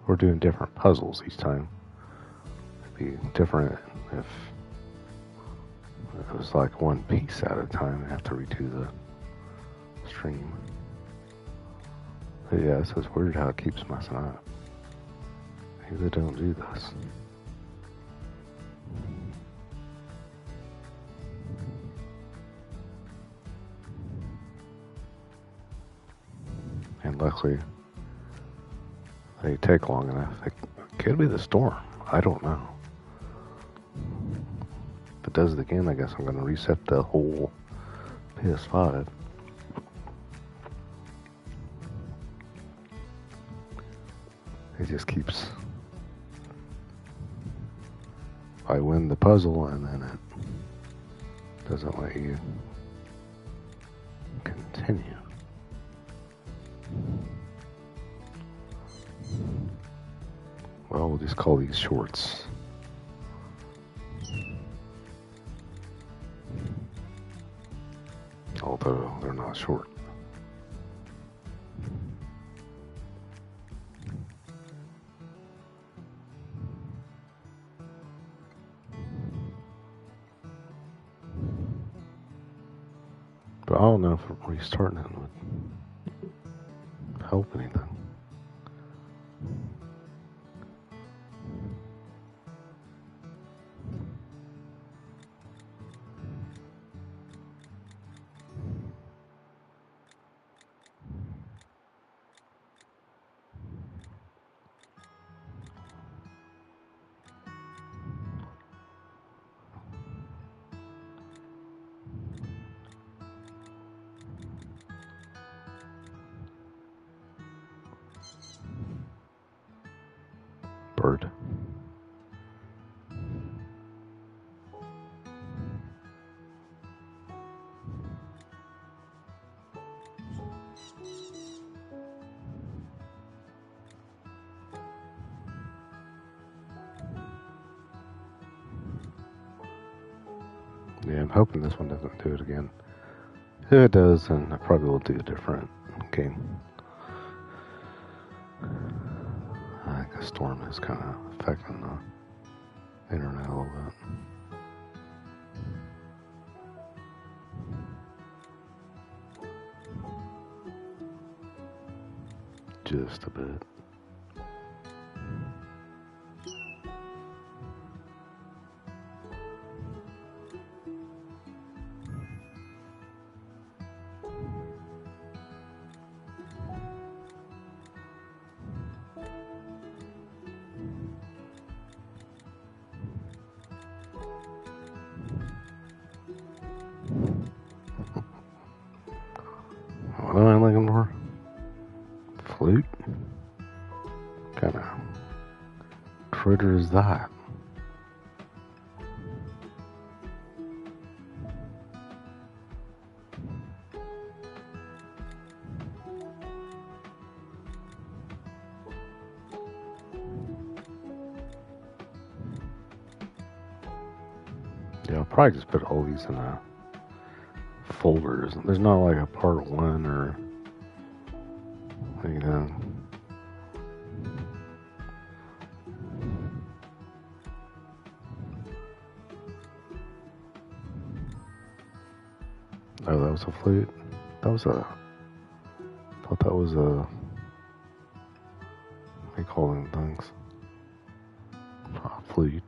we're doing different puzzles each time. It'd be different if it was like one piece at a time and have to redo the stream. But yeah, it's just weird how it keeps messing up. Maybe they don't do this. And luckily, they take long enough. It could be the storm. I don't know. If it does it again, I guess I'm going to reset the whole PS5. It just keeps... I win the puzzle and then it doesn't let you continue. Well, we'll just call these shorts. Although they're not short. But I don't know if restarting it would help anything. Bird. Yeah, I'm hoping this one doesn't do it again. If it does, then I probably will do a different game. I think the storm is kind of affecting the internet a little bit. Just a bit. What am I looking for? Flute? What kind of critter is that? Yeah, I'll probably just put all these in folders. There's not like a part one or anything. Oh, that was a flute. That was a. I thought that was a. What do you call them things? Flute.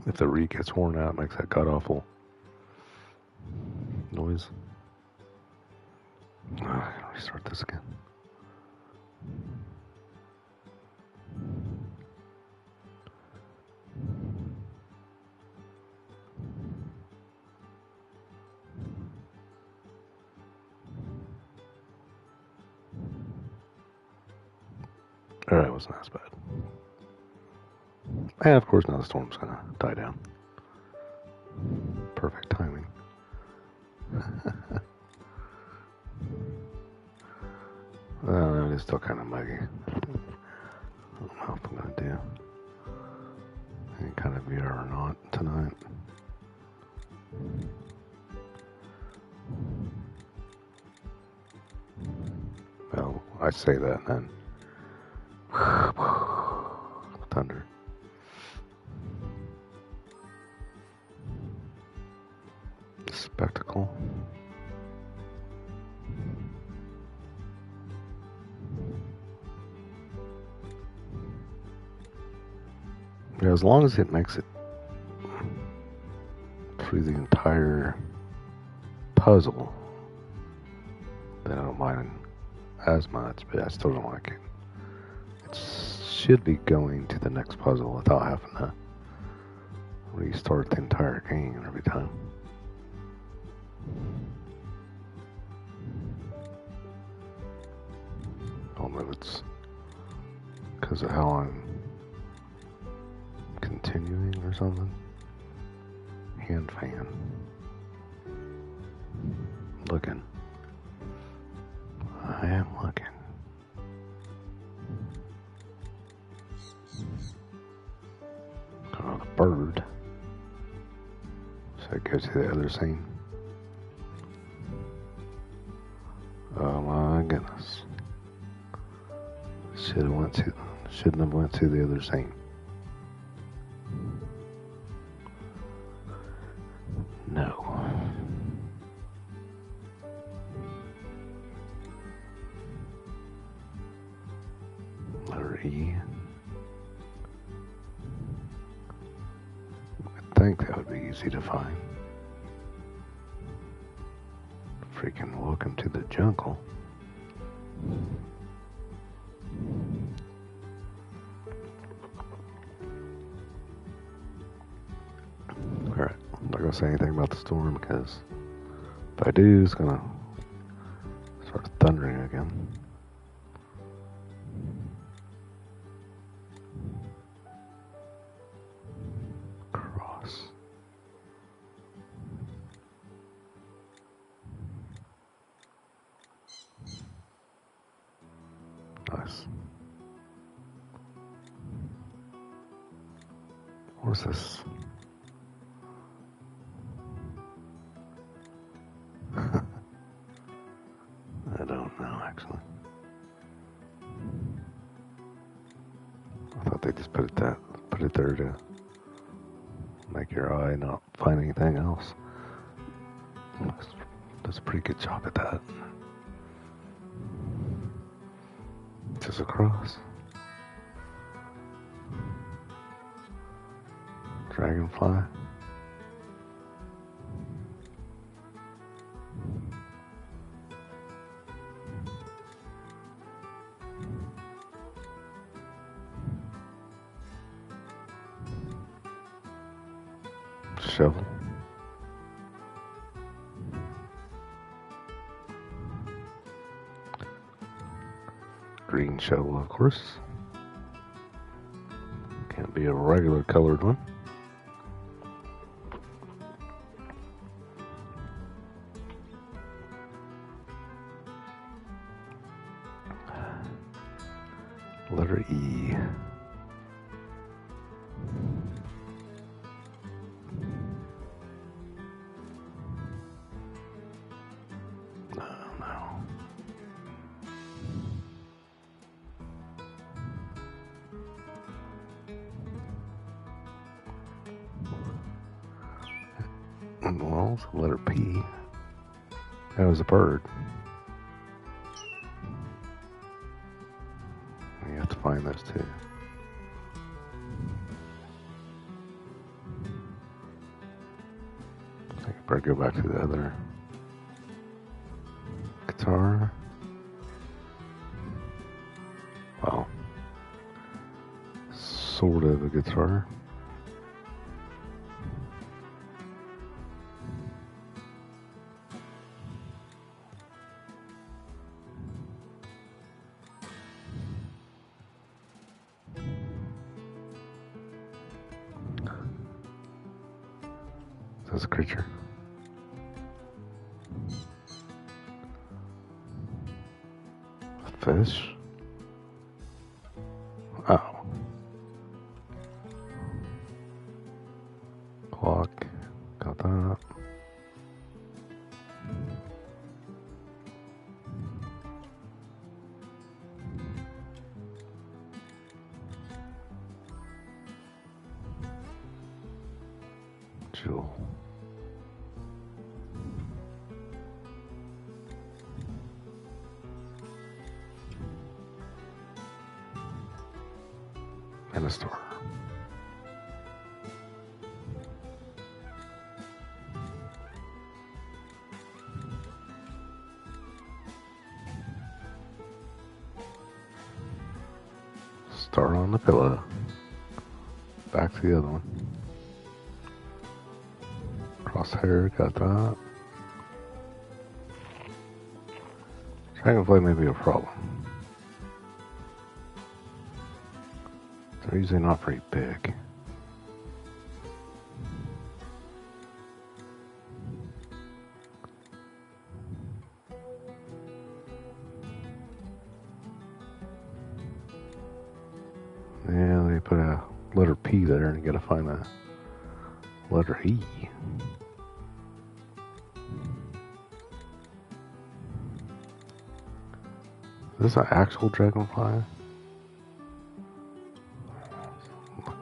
If the reed gets worn out, it makes that god awful noise. I gotta restart this again. Alright, wasn't as bad. And of course now the storm's gonna die down. Perfect timing. It is still kind of muggy. I don't know if I'm gonna do any kind of VR or not tonight. I say that and then thunder. Spectacle. Yeah, as long as it makes it through the entire puzzle, then I don't mind as much, but I still don't like it. It should be going to the next puzzle without having to restart the entire game every time. I don't know if it's because of how I'm continuing or something. Hand fan. Looking. I am looking. Oh, the bird. So it goes to the other scene. Oh my goodness. Shouldn't have went to the other scene. No. Letter E. I think that would be easy to find. Freaking welcome to the jungle. Alright, I'm not gonna say anything about the storm because if I do, it's gonna start thundering again. Cross. Nice. What's this? I don't know, actually. I thought they just put it there to make your eye not find anything else. Does a pretty good job at that. Just across. Dragonfly. Shovel. Green shovel, of course. Can't be a regular colored one. Letter E. Well, letter P. That was a bird. You have to find those too. I think I better go back to the other guitar. Well, sort of a guitar. That's a creature. A fish. Oh. Clock. Got that. Jewel. And a star. Star on the pillow. Back to the other one. Crosshair, got that. Dragonfly may be a problem. They're usually not very big. Yeah, they put a letter P there and you gotta find a letter E. Is this an actual dragonfly?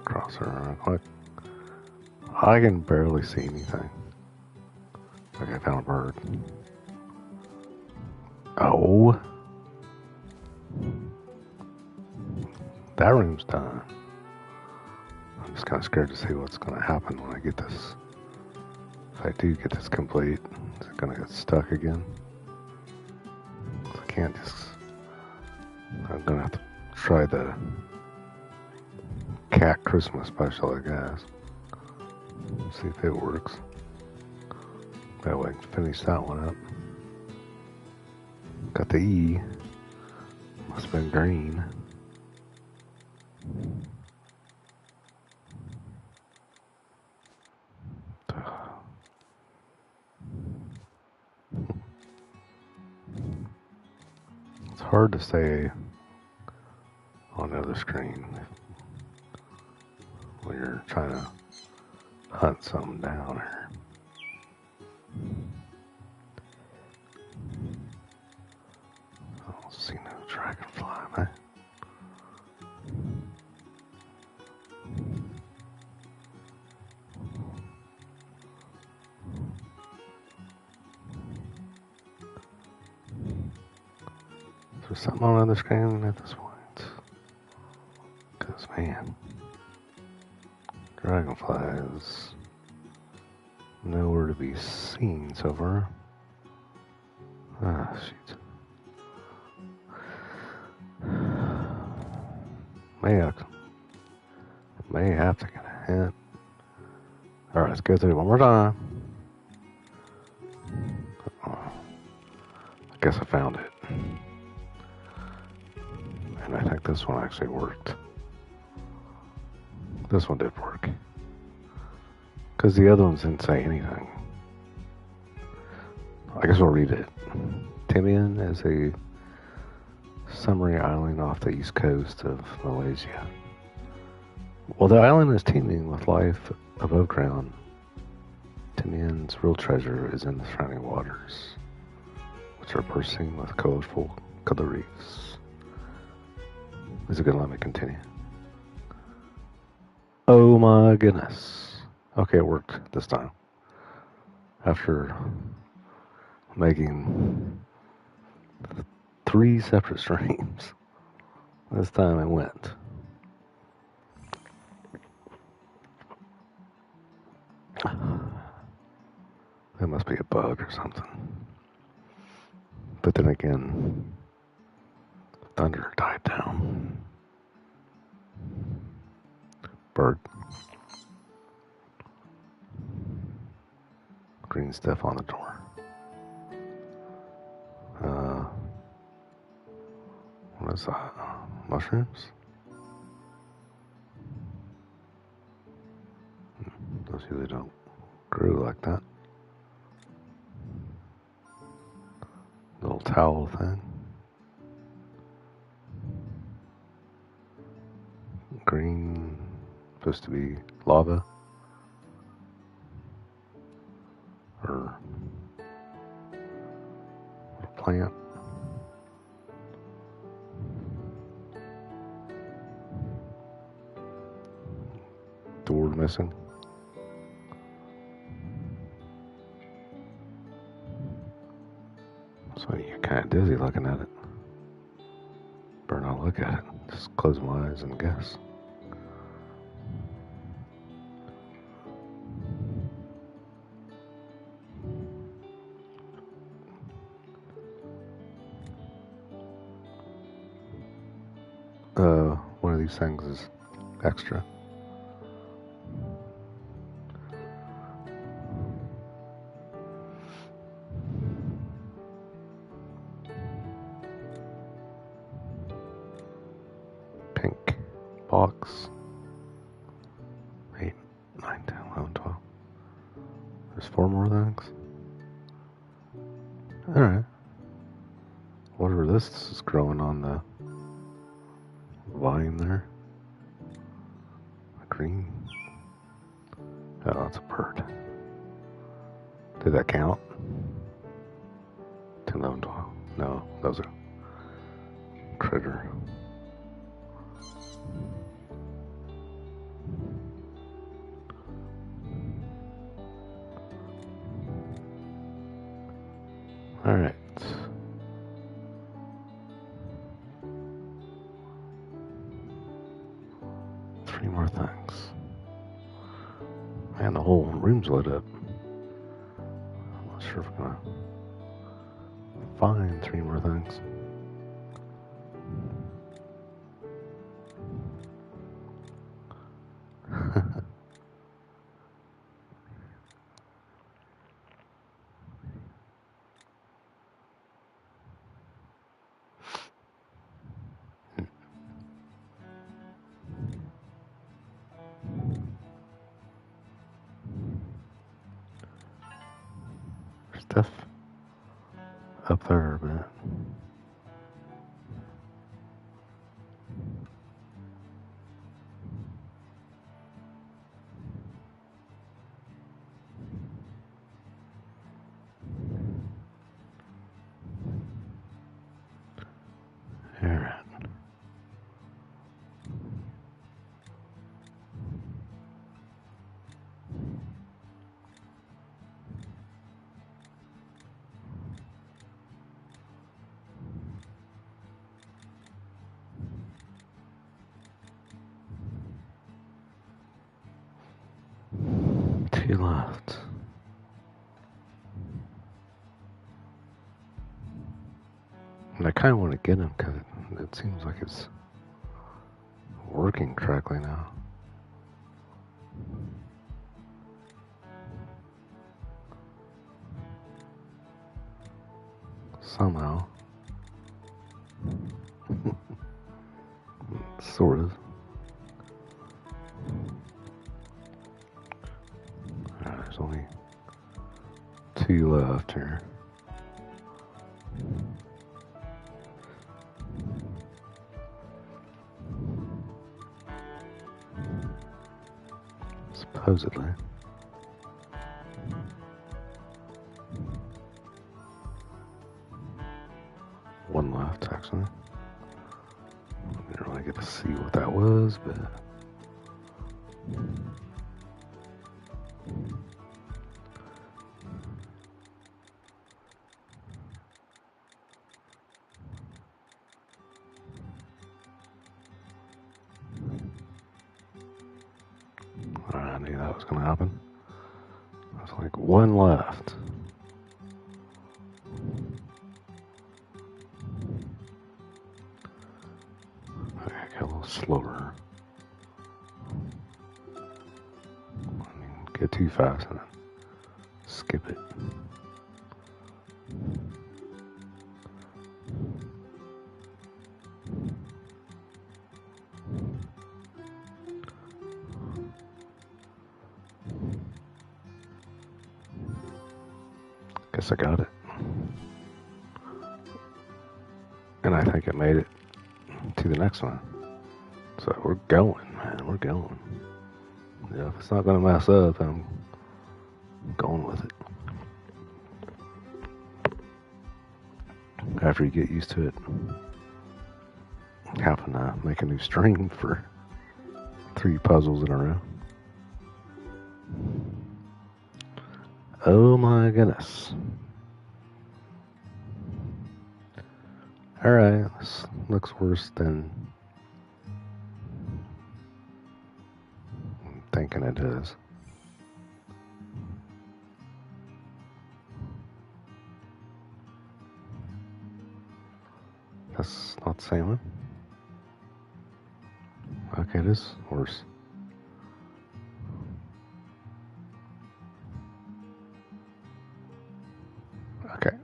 Across her real quick. I can barely see anything. Like I found a bird. Oh. That room's done. I'm just kind of scared to see what's going to happen when I get this. If I do get this complete, is it going to get stuck again? I can't just... I'm going to have to try the cat Christmas special, I guess. See if it works. That way I can finish that one up. Got the E. Must have been green. It's hard to say on the other screen when you're trying to hunt something down or I don't see no dragonfly, man. Is there something on the other screen at this point? Because, man, dragonflies nowhere to be seen so far. Ah, shoot. May have to get a hint. Alright, let's go through it one more time. I guess I found it. And I think this one actually worked. This one did work. Because the other ones didn't say anything. I guess we'll read it. Tinian is a summery island off the east coast of Malaysia. While the island is teeming with life above ground, Tinian's real treasure is in the surrounding waters, which are bursting with colorful coral reefs. Is it going to let me continue? Oh my goodness. Okay, it worked this time. After making 3 separate streams, this time it went. That must be a bug or something. But then again, thunder died down. Bird. Green stuff on the door. What is that? Mushrooms? Those usually don't grow like that. Little towel thing. Green, supposed to be lava. Or a plant. Door missing. So you get kind of dizzy looking at it. Better not look at it. Just close my eyes and guess. One of these things is extra. Pink box. 8, 9, 10, 11, 12. There's 4 more things. Alright. Whatever this is growing on the vine there. Green. Oh, that's a bird. Did that count? 10, 11, 12. No, those are critter. Alright. Three more things. Man, the whole room's lit up. I'm not sure if I'm gonna find 3 more things. Stuff up there a bit. Alright. To your left. And I kind of want to get him because it seems like it's working correctly now. Somehow. Sort of. There's only 2 left here. Supposedly. One left, actually. Didn't really get to see what that was, but... I knew that was going to happen. There's like 1 left. Okay, get a little slower. Get too fast and then skip it. Guess I got it. And I think it made it to the next one. So we're going, man. We're going. Yeah, if it's not going to mess up, I'm going with it. After you get used to it, having to make a new string for 3 puzzles in a row. Oh my goodness. Alright, this looks worse than I'm thinking it is. That's not the same one. Okay, it is worse. Okay.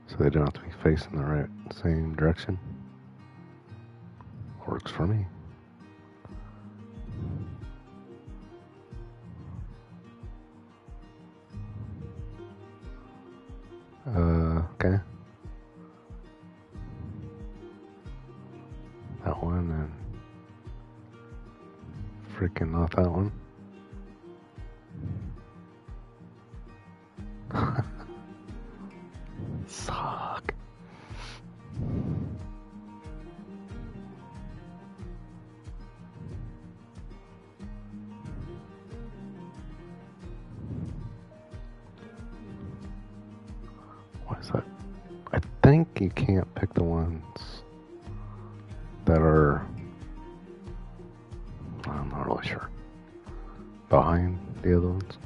So they don't have to be facing the right same direction. Works for me. Okay. That one and freaking not that one. Suck. What is that? I think you can't pick the ones that are, I'm not really sure, behind the other ones.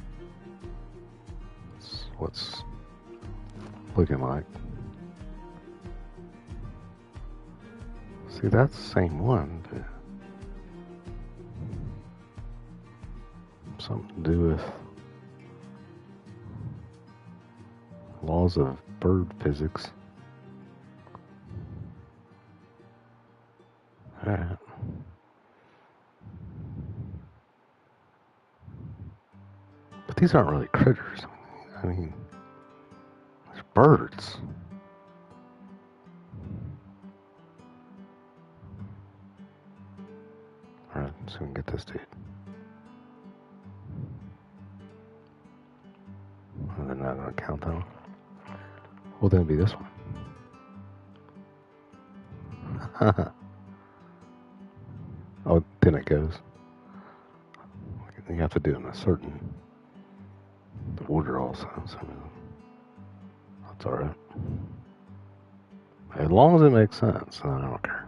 That's what's looking like. See, that's the same one, but something to do with laws of bird physics. Alright. But these aren't really critters. I mean, they're birds. Alright, so we can get this dude. Oh, they're not going to count that one. Well, then it'd be this one. Oh, then it goes. You have to do it in a certain order also, so that's alright. As long as it makes sense, then I don't care.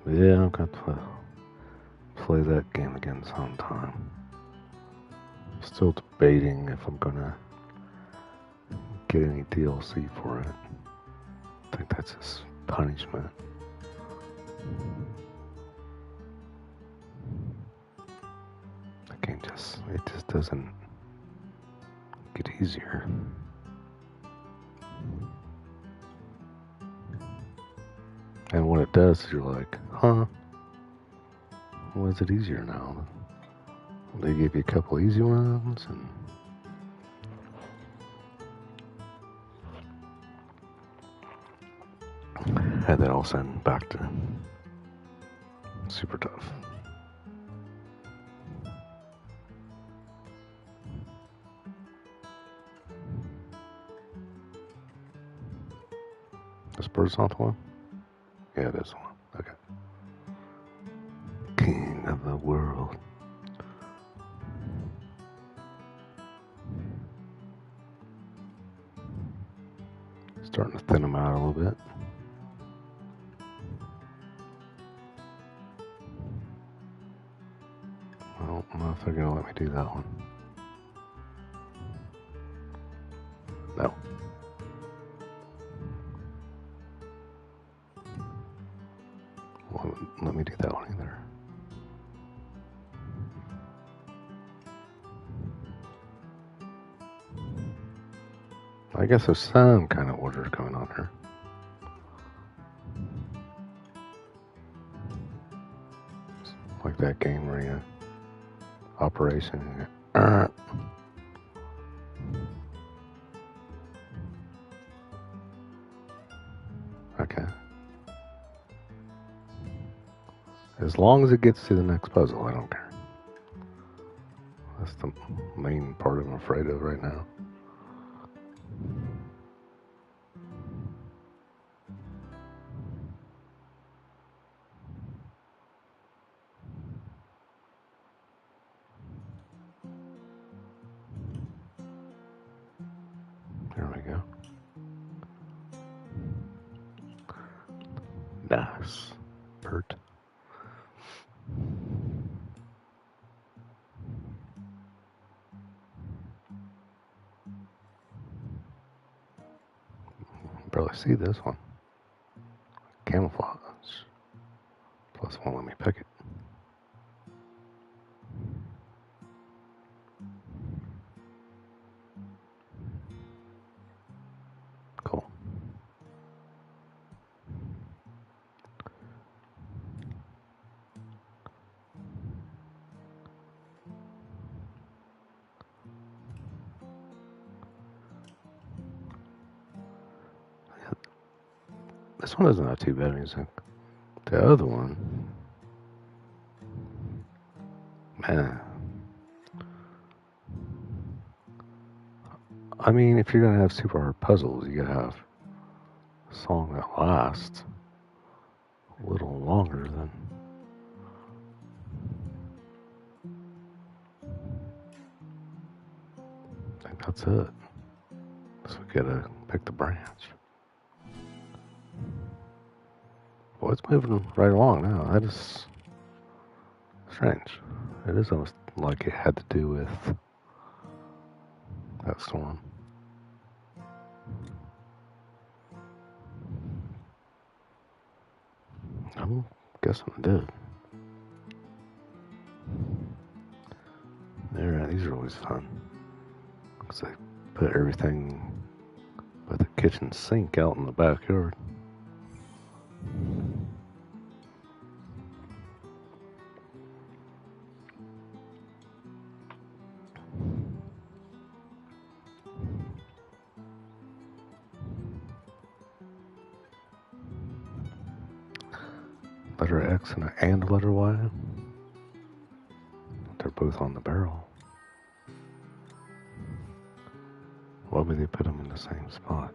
Yeah, I've got to play that game again sometime. Still debating if I'm gonna get any DLC for it. I think that's his punishment. The game just doesn't get easier. And when it does, you're like, huh? Why is it easier now? They give you a couple easy ones and then all of a sudden back to super tough. This bird's not the one? Yeah, it is the one. Okay. King of the world. Starting to thin them out a little bit. Well, I don't know if they're going to let me do that one. No. Well, let me do that one either. I guess there's some kind of order going on here. Like that game where you operation. Okay. As long as it gets to the next puzzle, I don't care. That's the main part I'm afraid of right now. Yes. Bert. Barely see this one. Camouflage. Plus won't let me pick it. Cool. This one doesn't have too bad music. The other one, man. I mean, if you're gonna have super hard puzzles, you gotta have a song that lasts a little longer than. I think that's it. So we gotta pick the branch. Well, it's moving right along now. That is strange. It is almost like it had to do with that storm. I'm guessing it did. These are always fun. Because they put everything but the kitchen sink out in the backyard. Letter X and a letter Y. They're both on the barrel. Why would they put them in the same spot?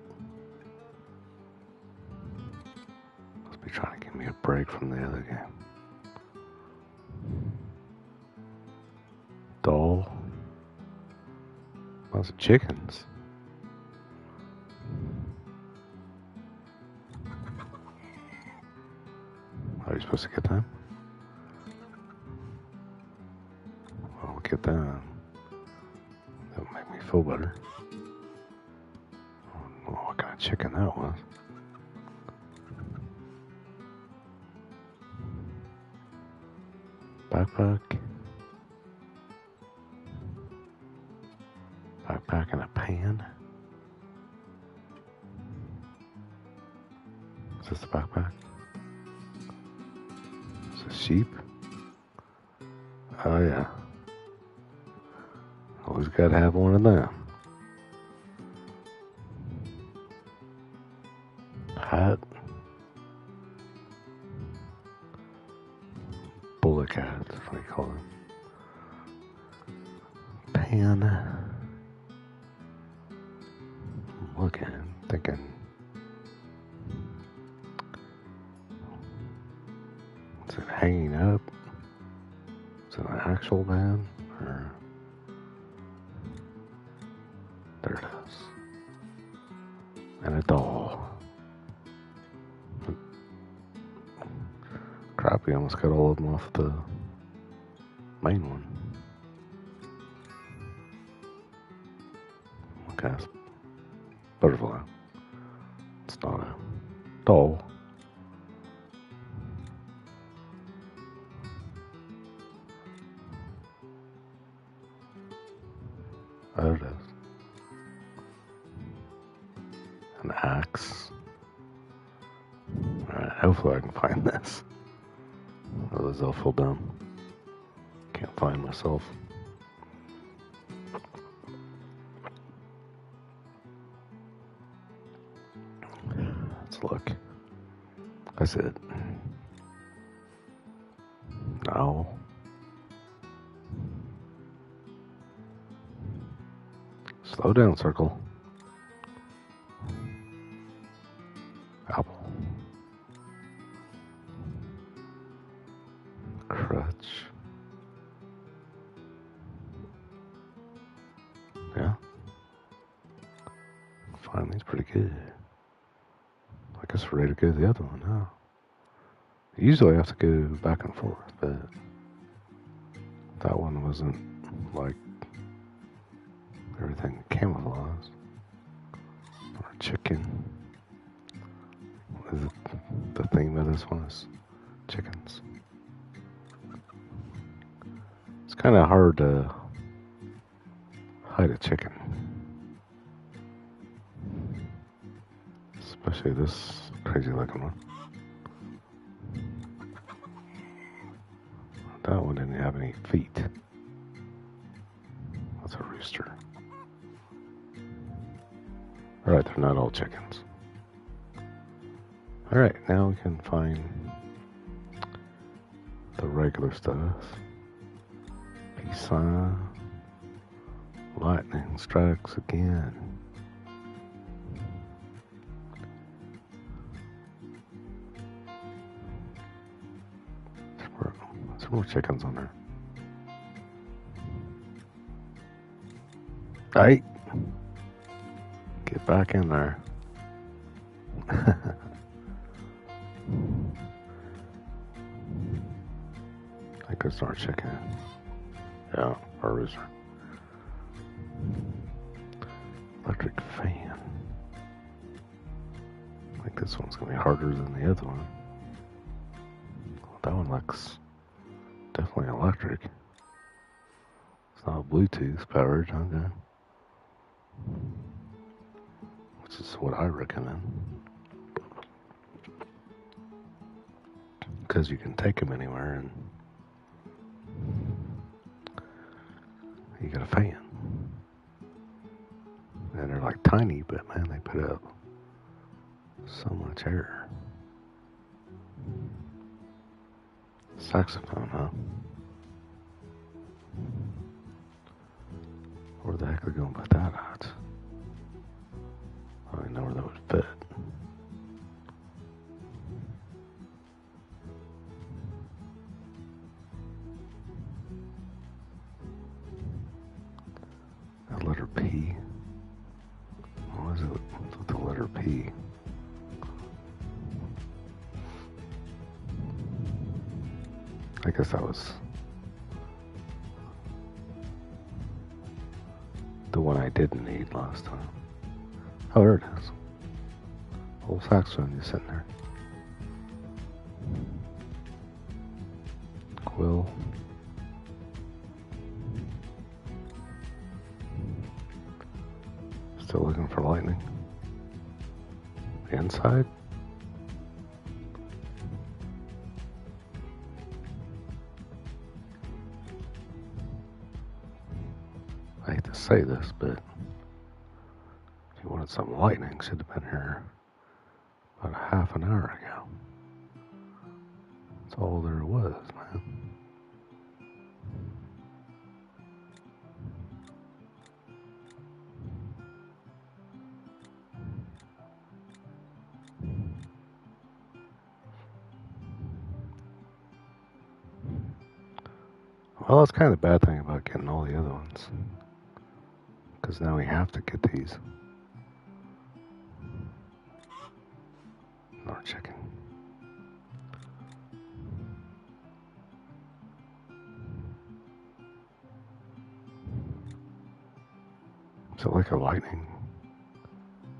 Must be trying to give me a break from the other game. Doll. Lots of chickens. Are you supposed to get them? Well, we'll get them. That'll make me feel better. I don't know what kind of chicken that was. Backpack. Backpack in a pan. Is this the backpack? Is this sheep? Oh yeah. Always gotta have one of them. Hat. Bullock hat, that's what you call them. Pan. I'm looking, thinking. Is it hanging up? Is it an actual man? Or there it is. And a doll. Crap, we almost got all of them off the main one. Okay, it's butterfly. It's not a doll. There it is. An axe. Alright, hopefully I can find this. Otherwise I'll feel dumb. Can't find myself. Let's look. That's it. No. Slow down, circle. Apple. Crutch. Yeah. Finally, it's pretty good. I guess we're ready to go to the other one now. Usually I have to go back and forth, but that one wasn't like everything camouflaged. Or chicken. Is it the theme of this one is chickens? It's kind of hard to hide a chicken, especially this crazy looking one. That one didn't have any feet. That's a rooster. Alright, they're not all chickens. Alright, now we can find the regular stuff. Peace sign. Lightning strikes again. Some more chickens on there. Hey! Get back in there. I think it's our chicken. Yeah, our rooster. Electric fan. I think this one's gonna be harder than the other one. That one looks definitely electric. It's not Bluetooth powered, okay. Which is what I recommend. Because you can take them anywhere and you got a fan. And they're like tiny, but man, they put out so much air. Saxophone, huh? Where the heck are they going to put that at? I don't even know where that would fit. That letter P. What is it with the letter P? I guess that was the one I didn't need last time. Oh, there it is. Whole saxophone just sitting there. Quill. Still looking for lightning. Inside? I hate to say this, but if you wanted some lightning, should have been here about a half an hour ago. That's all there was, man. Well, that's kind of the bad thing about getting all the other ones. Because now we have to get these. More chicken. Is it like a lightning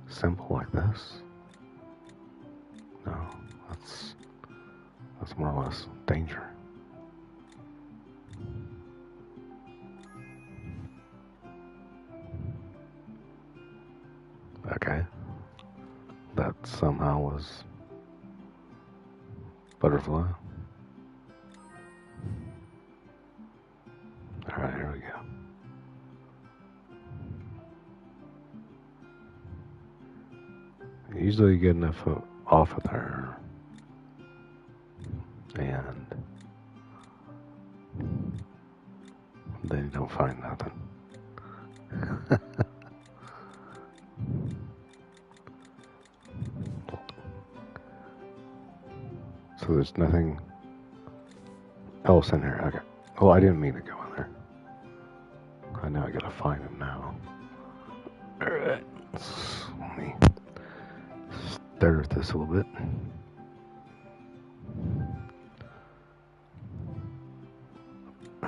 symbol like this? No, that's more or less danger. Okay. That somehow was butterfly. Alright, here we go. Usually you get enough off of there. And then you don't find nothing. So there's nothing else in here. Okay. Oh, I didn't mean to go in there. I know I gotta find him now. Alright. Let me stare at this a little bit.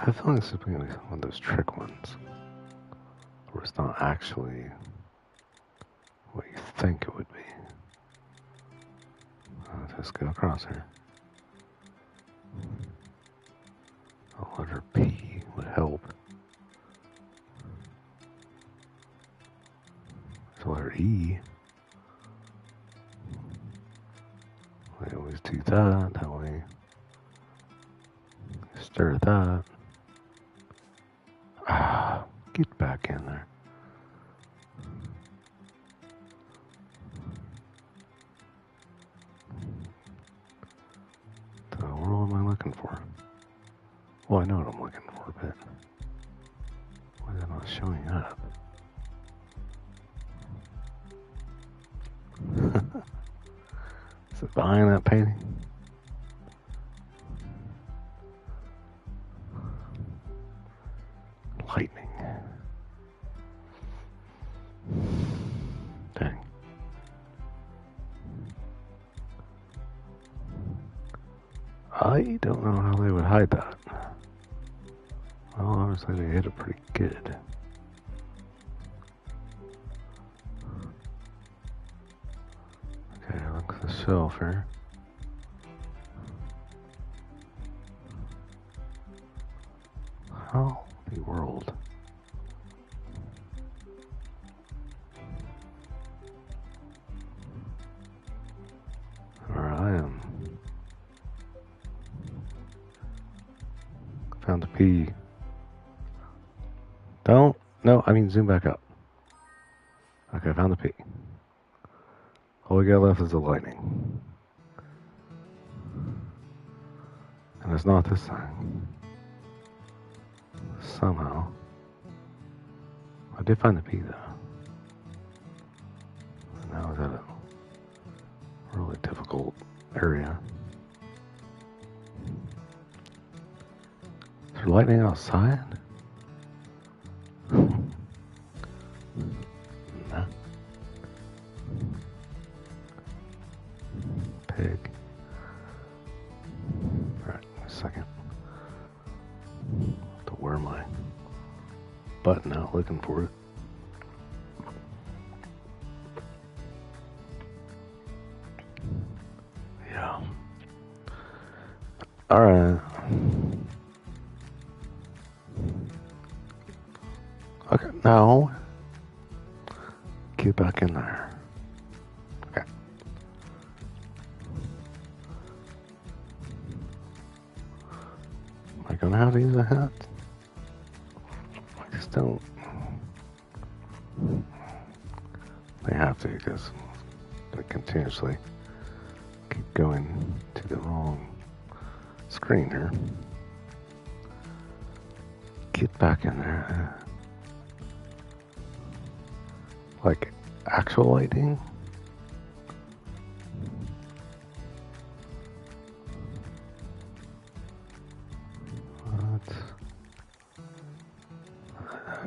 I feel like this is going to be one of those trick ones where it's not actually what you think it would be. Just go across here. A letter P would help. The letter E. We always do that. That way, stir that. Ah, get back in there. The world am I looking for? Well, I know what I'm looking for, but why is it not showing up? Is it behind that painting? Lightning. Dang. I don't know how they would hide that. Well, obviously they hit it pretty good. Okay, look at the shelf here. How the world? Alright, I am. Found the P. Don't. No, I mean zoom back up. Okay, I found the P. All we got left is the lightning. And it's not this thing. Somehow. I did find the P though. And now it's at a really difficult area. Is there lightning outside? Nah. Pig. Alright, a second. To wear my button out looking for it. Yeah. Alright. Okay, now get back in there. Okay. Am I gonna have to use a hat? I just don't. They have to because they continuously keep going to the wrong screen here. Get back in there. Like actual lighting? What?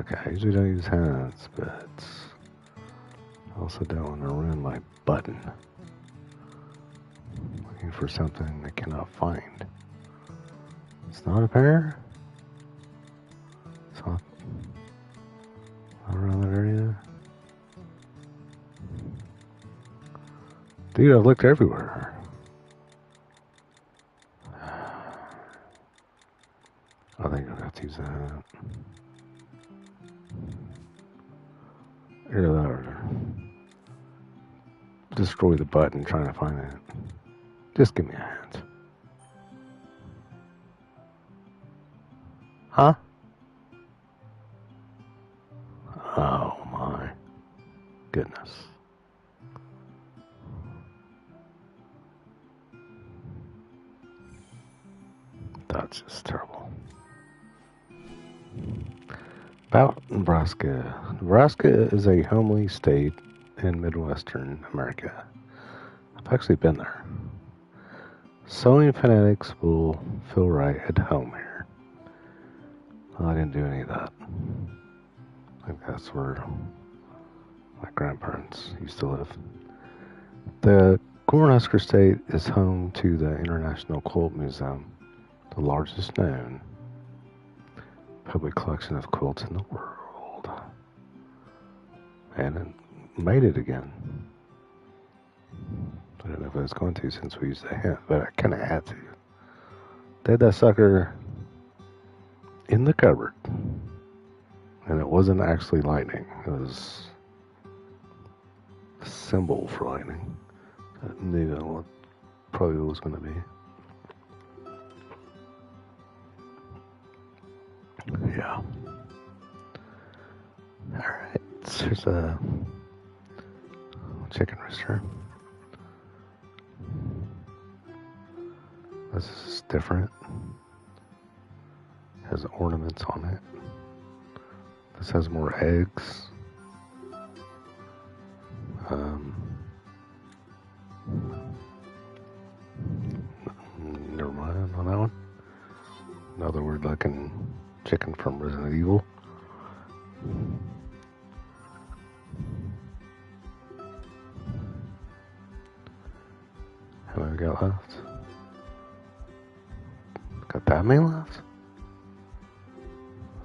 Okay, I usually don't use hats, but I also don't want to ruin my button. Looking for something I cannot find. It's not a pair? It's not around that area? Dude, I've looked everywhere. I think I'll have to use that. Either that or destroy the button trying to find it. Just give me a hand. Huh? Oh my goodness. That's just terrible. About Nebraska. Nebraska is a homely state in Midwestern America. I've actually been there. Sewing fanatics will feel right at home here. Well, I didn't do any of that. I think that's where my grandparents used to live. The Cornhusker State is home to the International Quilt Museum, the largest known public collection of quilts in the world. And it made it again. I don't know if I was going to since we used the hint, but I kind of had to. They had that sucker in the cupboard. And it wasn't actually lightning. It was a symbol for lightning. I didn't know what probably was going to be. Yeah. Alright, so here's a chicken rooster. This is different. It has ornaments on it. This has more eggs. Never mind on that one. Another weird looking chicken from Resident Evil. How many we got left? Got that many left?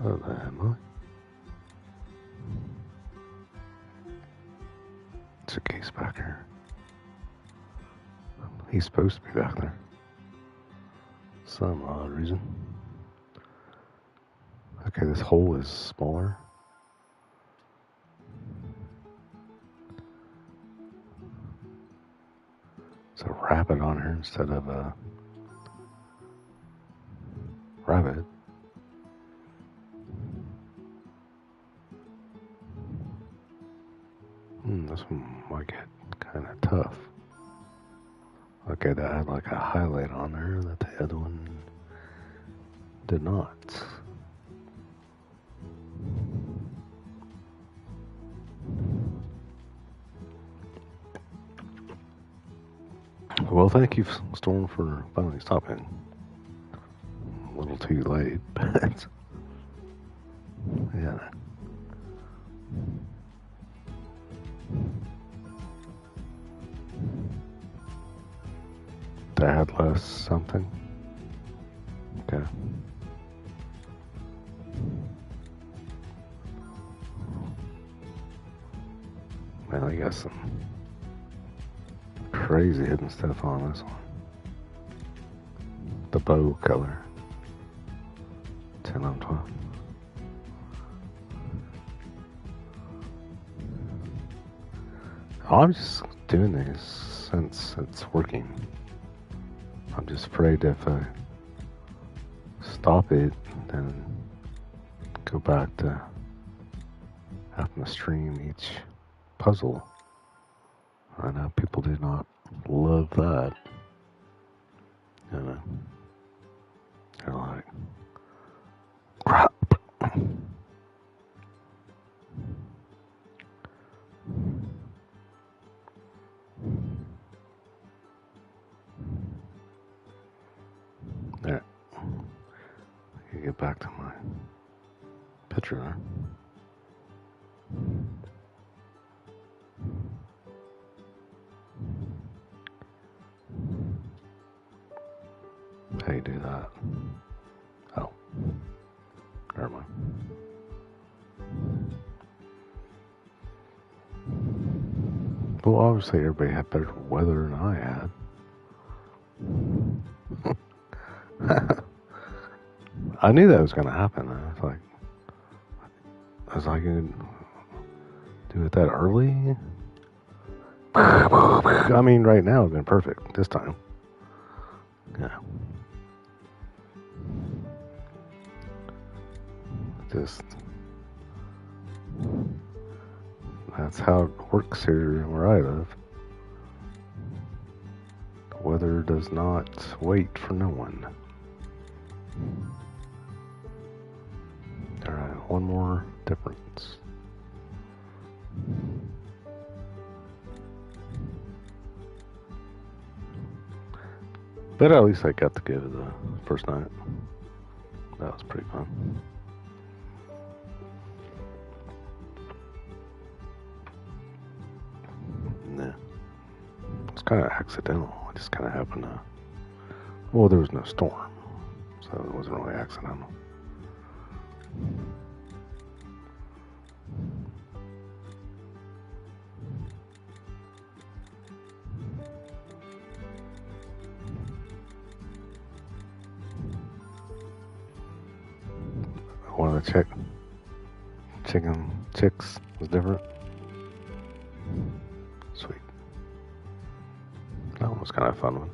Oh, Emily. It's a case back here. He's supposed to be back there. Some odd reason. Okay, this hole is smaller. It's a rabbit on here instead of a rabbit. This one might get kind of tough. Okay, that had like a highlight on there that the other one did not. Well, thank you, Storm, for finally stopping. A little too late, but yeah. That had less something. Okay. Man, I got some crazy hidden stuff on this one. The bow color. 10 on 12. I'm just doing this since it's working. I'm just afraid if I stop it, then go back to having to stream each puzzle. I know people do not love that. You know, they're like, crap. There. I can get back to my picture there. How you do that? Oh. Never mind. Well, obviously everybody had better weather than I had. I knew that was going to happen. I was like, do it that early? I mean, right now it's been perfect this time. Yeah. Just, that's how it works here where I live. The weather does not wait for no one. Alright, one more difference. But at least I got to go to the first night. That was pretty fun. Yeah. It's kind of accidental. I just kind of happened to... Well, there was no storm, so it wasn't really accidental. One of the chicken chicks was different. Sweet. That one was kind of a fun one.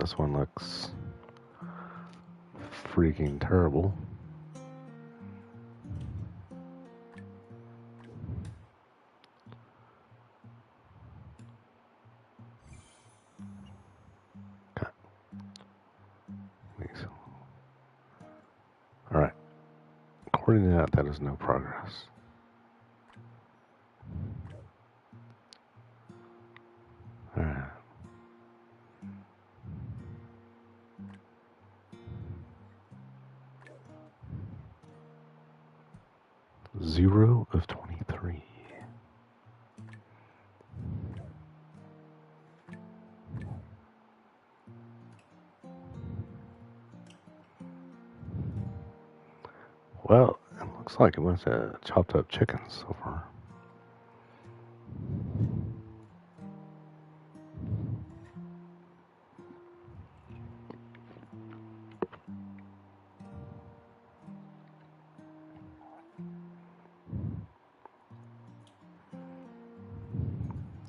This one looks freaking terrible. Okay. Alright. According to that is no progress. Alright. Zero of 23. Well, it looks like a bunch of chopped up chickens so far.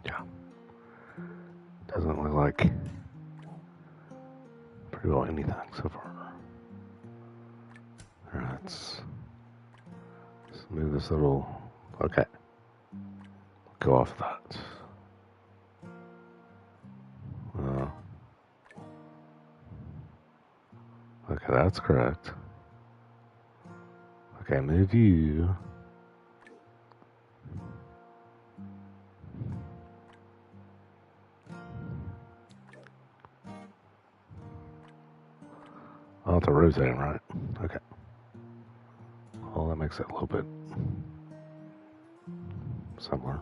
Yeah. Doesn't look like pretty well anything so far. Alright, let's move this little. Okay. Go off that. Okay, that's correct. Okay, move you. I'll have to rotate him, right? Okay. Well, that makes it a little bit similar.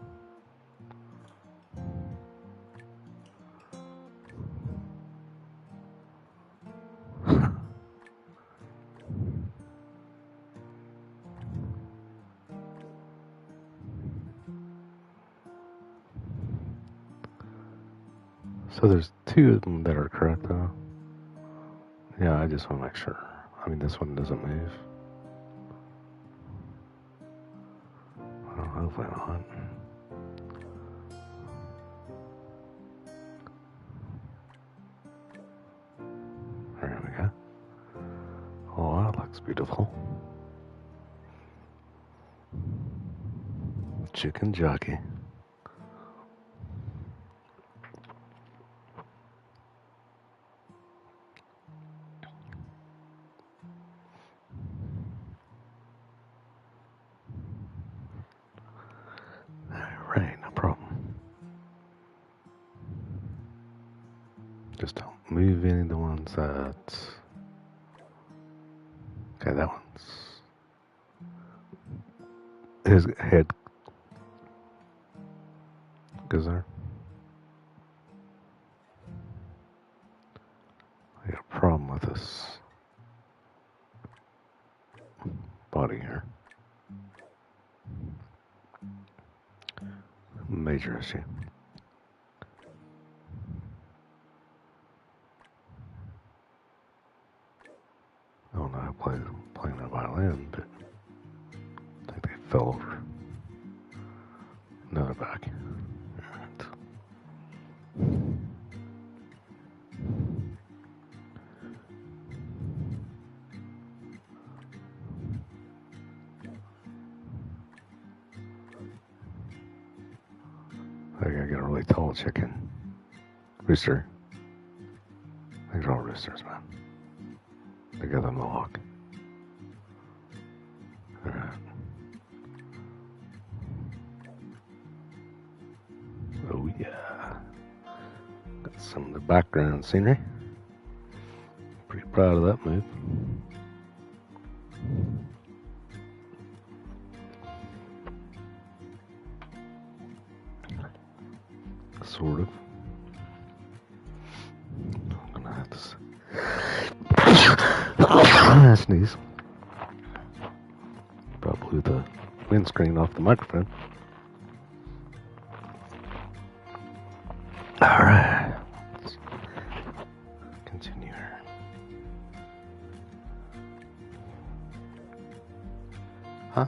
So there's two of them that are correct, though. Yeah, I just want to make sure. I mean, this one doesn't move. Well, hopefully not. There we go. Oh, that looks beautiful. Chicken jockey. Alright, no problem. Just don't move any of the ones that... Okay, that one's... His head goes there. I got a problem with this body here. Major issue. I don't know how to playing the violin, but I think they fell over. Another back. Right. I think I got a really tall chicken. Rooster. These are all roosters, man. They got the mohawk. Alright. Oh yeah. Got some of the background scenery. Pretty proud of that move. Sort of. I'm gonna have to Sneeze. Probably blew the windscreen off the microphone. Alright. Let's continue here. Huh?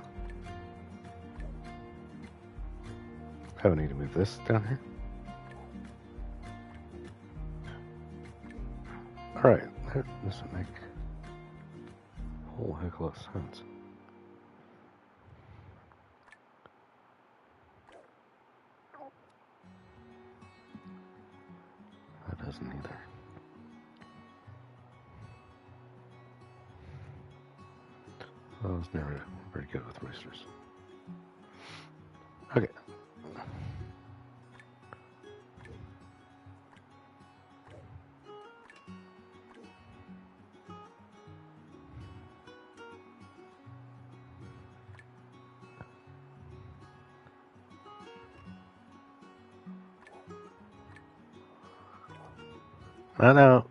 I need to move this down here. Alright, that doesn't make a whole heck of a lot of sense. That doesn't either. I was never very good with roosters. Okay. I know.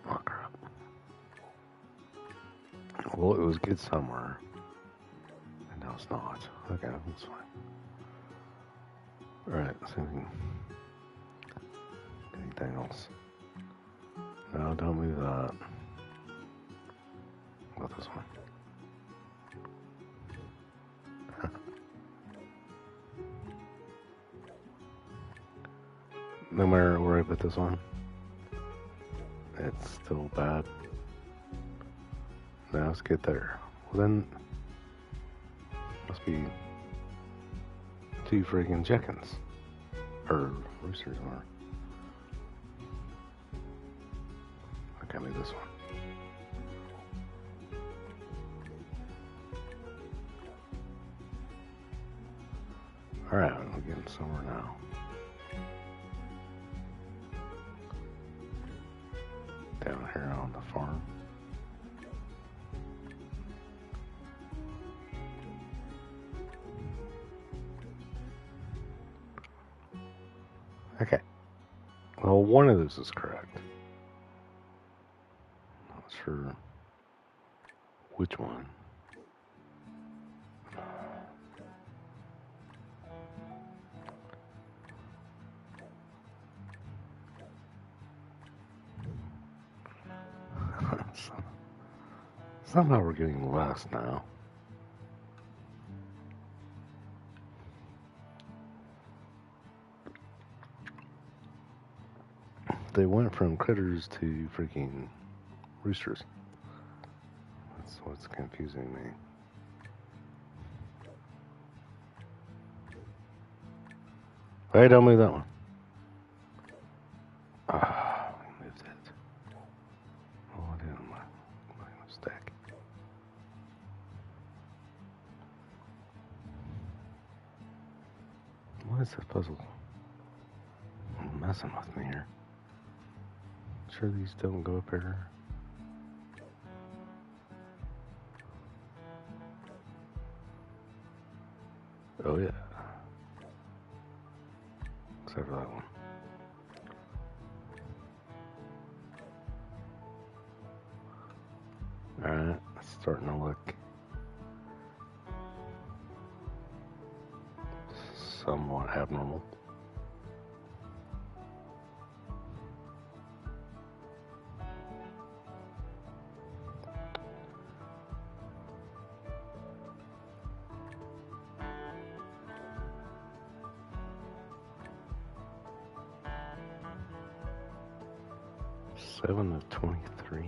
Oh, crap. Well, it was good somewhere. And now it's not. Okay, that's fine. Alright, so anything else? No, don't move that. About this one. No matter where I put this on, it's still bad. Now let's get there. Well then, must be two freaking chickens. Or roosters are. I can't move this one. Alright, we're getting somewhere now. Down here on the farm. Okay. Well, one of those is correct. Not sure which one. Somehow we're getting less now. They went from critters to freaking roosters. That's what's confusing me. Hey, don't move that one. Ah, we moved it. Oh, I did my mistake. What is this puzzle messing with me here? Sure these don't go up here. Oh yeah. Except for that one. Alright, it's starting to look somewhat abnormal. Seven of 23.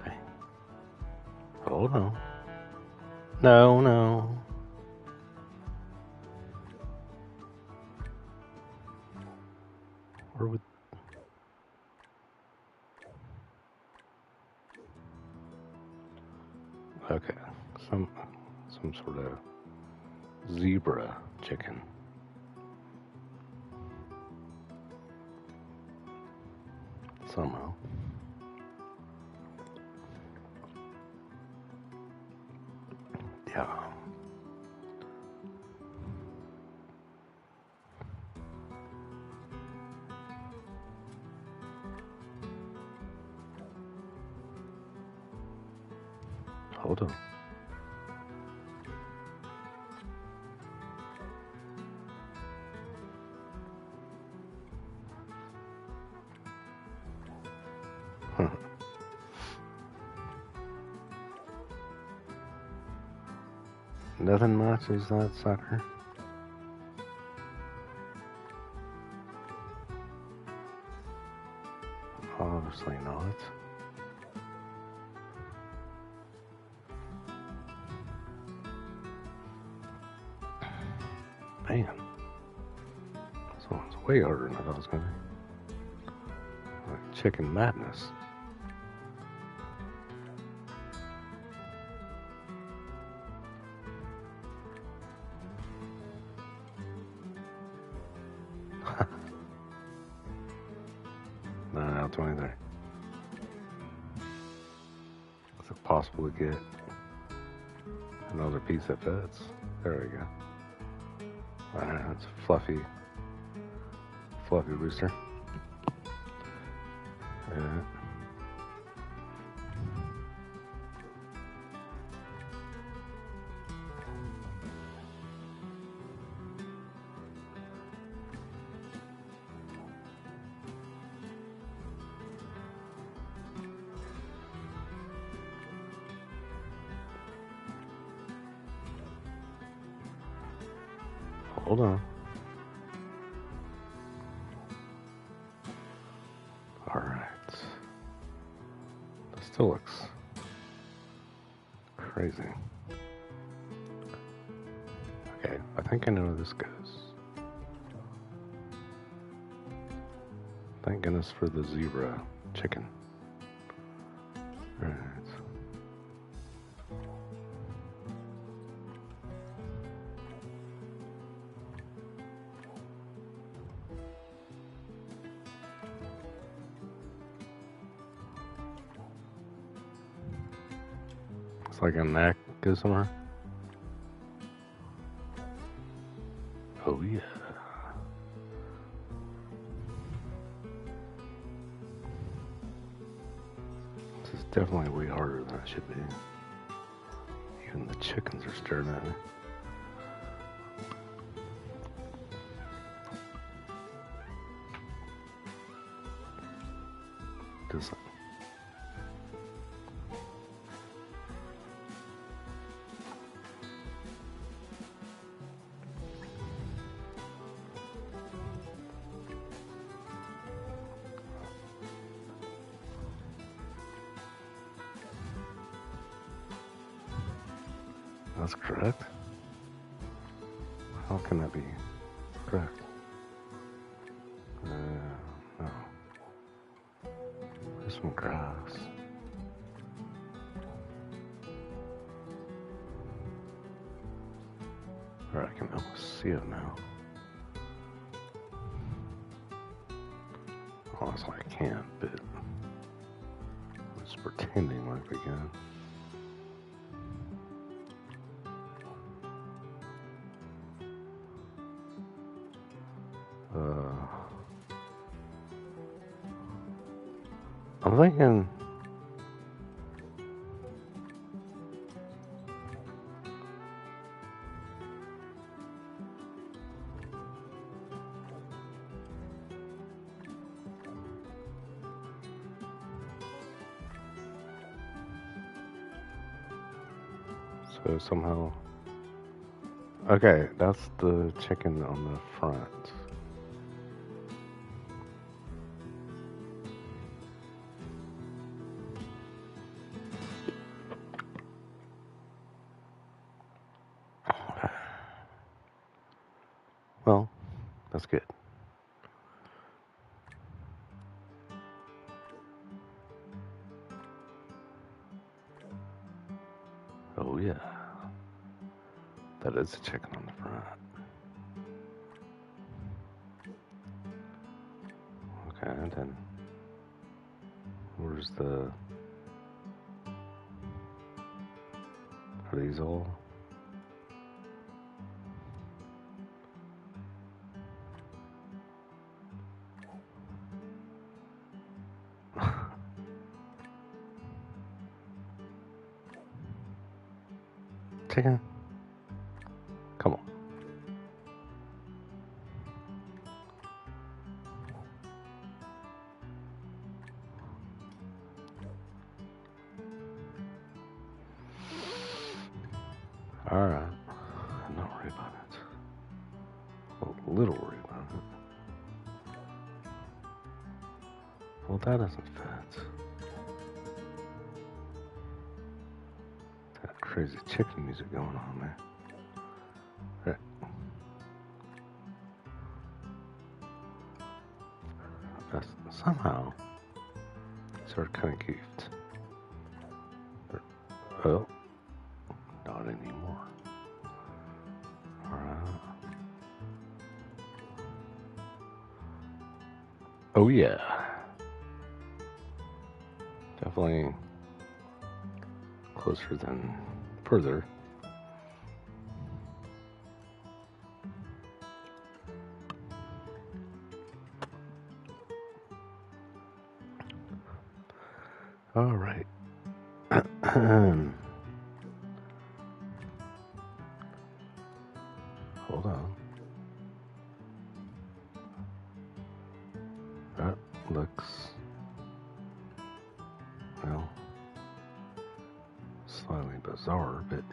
Okay. Hold on. No, no. Where would... Okay. Some sort of zebra chicken. Somehow. Yeah. Hold on. Nothing much, is that, sucker? Obviously not. Man. This one's way harder than I thought it was going to be. Like chicken madness. Not out 23. Is it possible to get another piece that fits? There we go. Alright, that's a fluffy booster. Yeah. Hold on. Alright. This still looks crazy. Okay, I think I know where this goes. Thank goodness for the zebra chicken. Alright. It's like a neck goes somewhere. Oh yeah. This is definitely way harder than it should be. Even the chickens are staring at me. Just that's correct. How can that be correct? No. There's some grass. Or I can almost see it now. Honestly, I can't, but I'm just pretending like we can. I'm thinking so somehow. Okay, that's the chicken on the front. Well, that's good. Oh yeah. That is a chicken on the front. Okay, and then where's the... Are these all? Chicken. Come on. Alright. I'm not worried about it. A little worried about it. Well, that doesn't fit. That crazy chicken music going on there. Right. Somehow, sort of kind of goofed. But, well, not anymore. Alright. Oh yeah. Definitely closer than further. All right. Hold on. That looks, well, slightly bizarre, but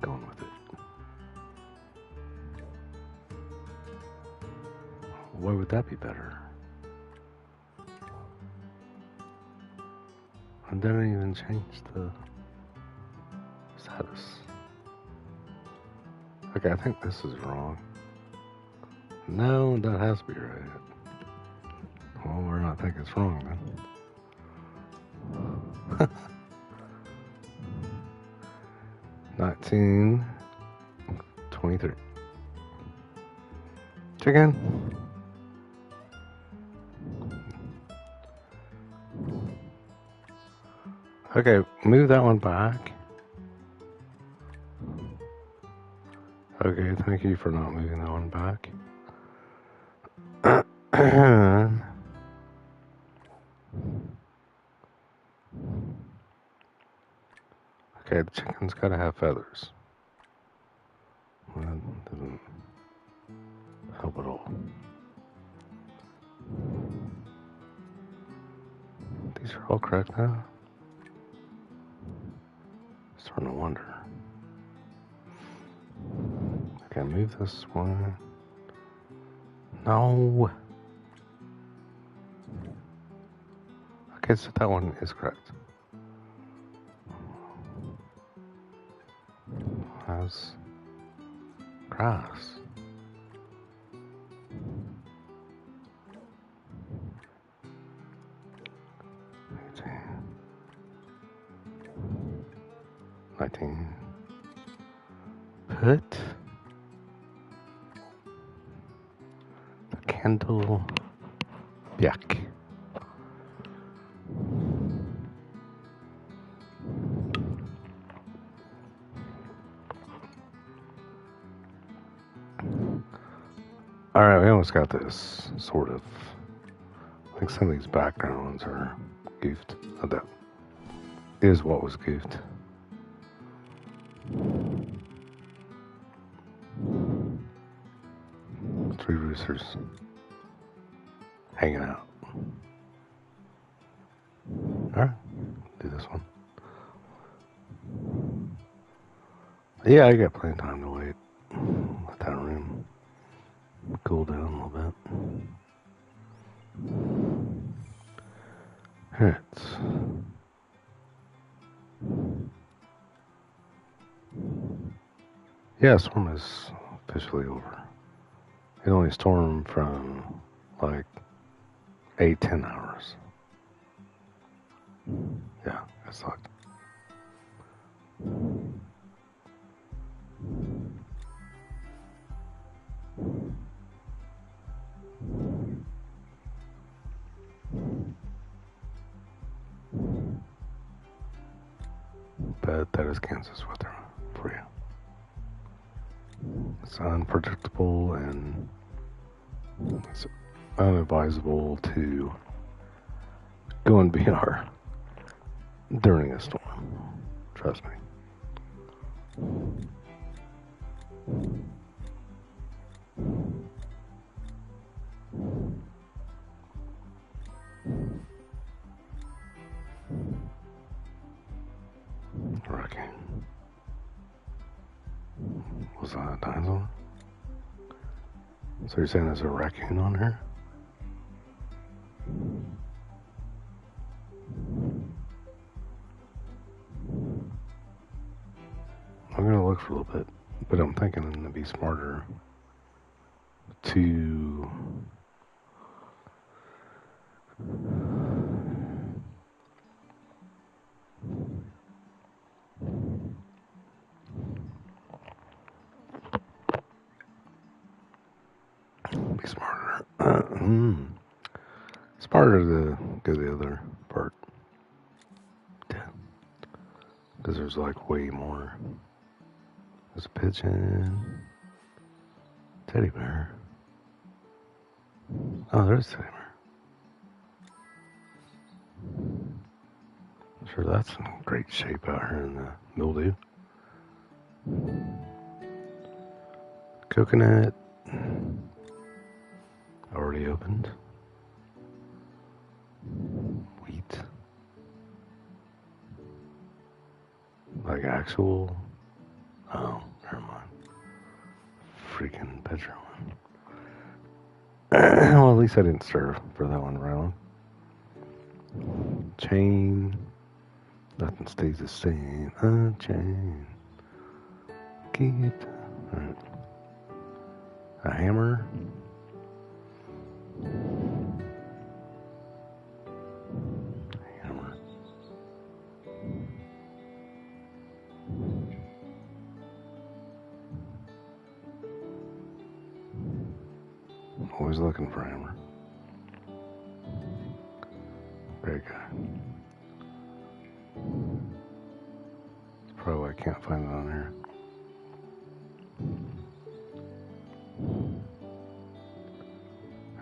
going with it. Why would that be better? And didn't even change the status. Okay, I think this is wrong. No, that has to be right. Well, we're not thinking it's wrong then. 1923. Chicken. Okay, move that one back. Okay, thank you for not moving that one back. Okay, the chicken's gotta have feathers. Well, that doesn't help at all. These are all correct now? Starting to wonder. Okay, move this one. No. Okay, so that one is correct. Has grass. Lighting. Put the candle back. Alright, we almost got this, sort of. I think some of these backgrounds are goofed. That is what was goofed. Three roosters hanging out. Alright, do this one. Yeah, I got plenty of time to wait. Let that room cool down a little bit. Alright. Yeah, storm is officially over. It only stormed from like 8-10 hours. Yeah, it sucked. But that is Kansas weather for you. It's unpredictable and it's unadvisable to go in VR during a storm. Trust me. Raccoon. Was that a dinosaur? So you're saying there's a raccoon on here? I'm gonna look for a little bit, but I'm thinking it'd be smarter to be smarter. Smarter to go the other part. Yeah. Because there's like way more. There's a pigeon. Teddy bear. Oh, there's a teddy bear. I'm sure that's in great shape out here in the mildew. Coconut. Already opened. Wheat. Like actual. Oh, never mind. Freaking bedroom one. Well, at least I didn't serve for that one very long. Chain. Nothing stays the same. A chain. Keep. Right. A hammer. Hammer. Always looking for a hammer. Great guy. That's probably why I can't find it on here.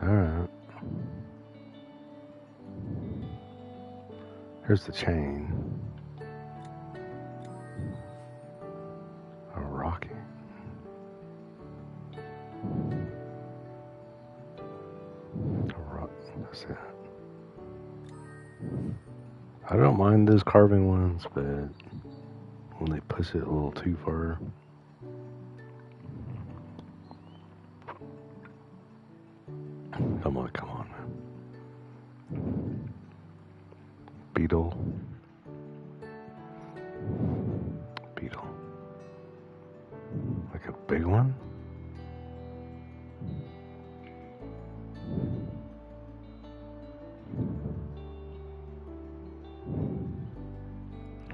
Alright. Here's the chain. A rocket. That's it. I don't mind those carving ones, but when they push it a little too far. Come on, man. Beetle. Like a big one?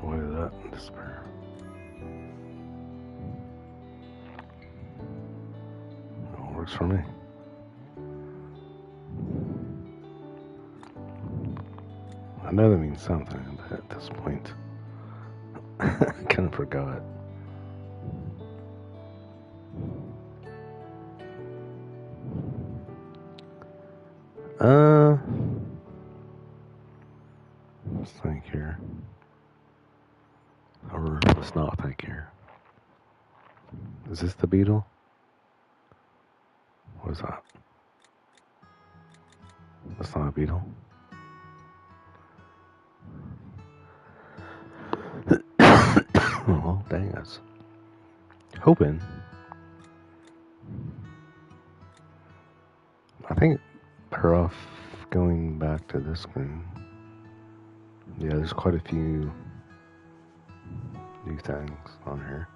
Why did that disappear? It works for me. I know that means something, but at this point, I kind of forgot. Let's think here. Or let's not think here. Is this the beetle? What is that? That's not a beetle. Well, dang, I was hoping. I think better off going back to this screen. Yeah, there's quite a few new things on here.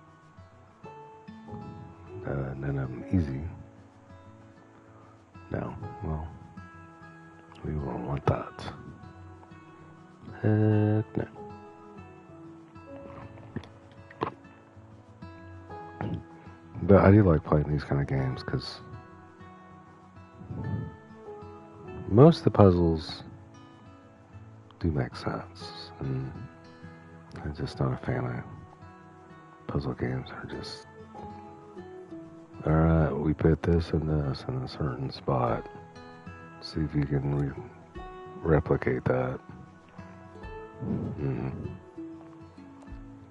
None of them easy. No, well, we won't want that. Heck no. But I do like playing these kind of games because most of the puzzles do make sense, and I'm just not a fan of puzzle games. They're just, alright, we put this and this in a certain spot. See if you can replicate that.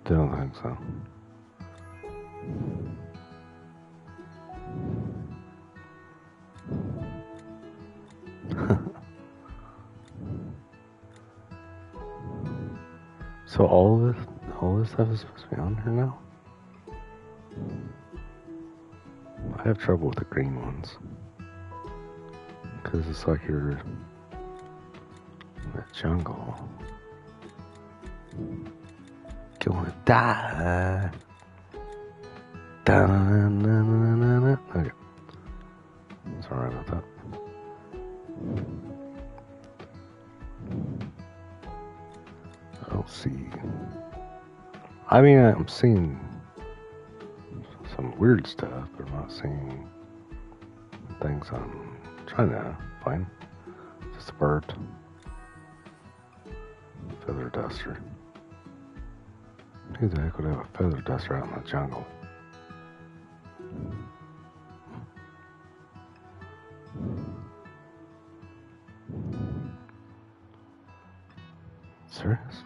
Don't think so. So all this stuff is supposed to be on here now? I have trouble with the green ones. Because it's like you're in the jungle. Gonna die. Da-na-na-na-na-na. Okay. Sorry about that. I don't see. I mean, I'm seeing some weird stuff, but I'm not seeing things I'm trying to find. Just a bird. Feather duster. Who the heck would have a feather duster out in the jungle? Serious?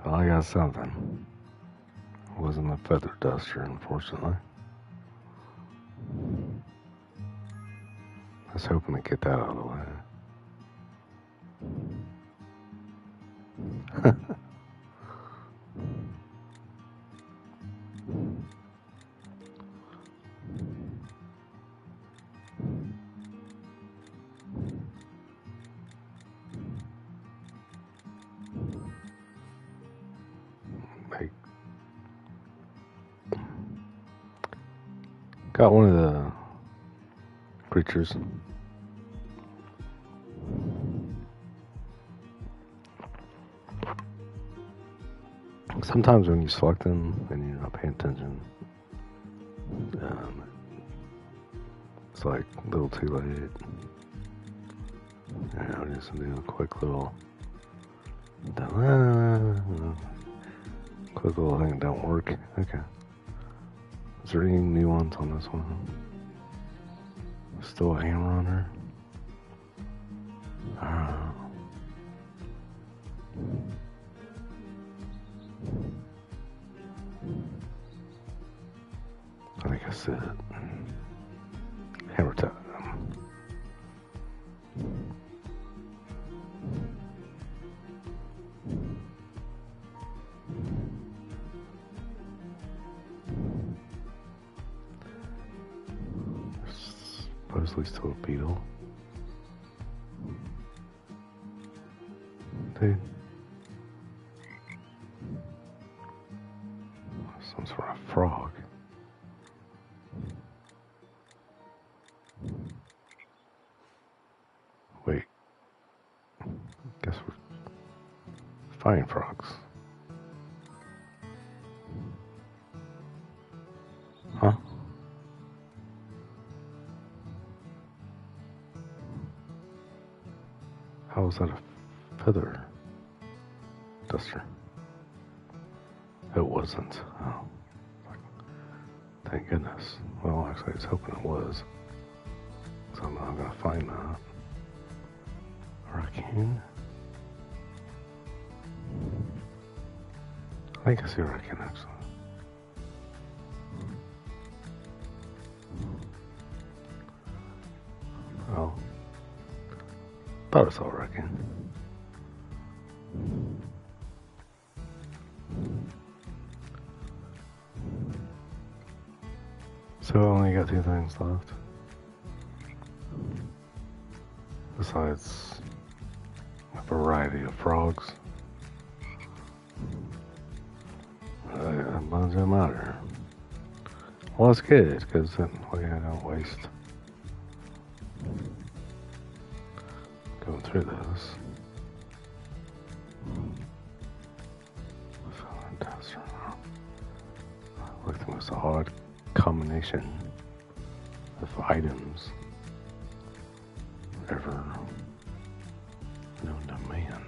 Well, I got something. It wasn't a feather duster, unfortunately. I was hoping to get that out of the way. Got one of the creatures. Sometimes when you select them and you're not paying attention, it's like a little too late. I just do a quick little thing that don't work. Okay. Is there any new ones on this one? Still a hammer on her? I think I said it. Hammer time. Supposedly still a beetle. Dude. Some sort of frog. Wait. Guess we're fighting frogs. Huh? How is that a feather duster? It wasn't. Oh. Thank goodness. Well, actually, I was hoping it was. So I'm not going to find that. Or I can. I think I see where I can actually. Oh. Thought I saw where I can. So I only got 2 things left. Besides a variety of frogs. It doesn't matter. Well, it's good, because then I don't waste going through this. Like the most odd combination of items ever known to man.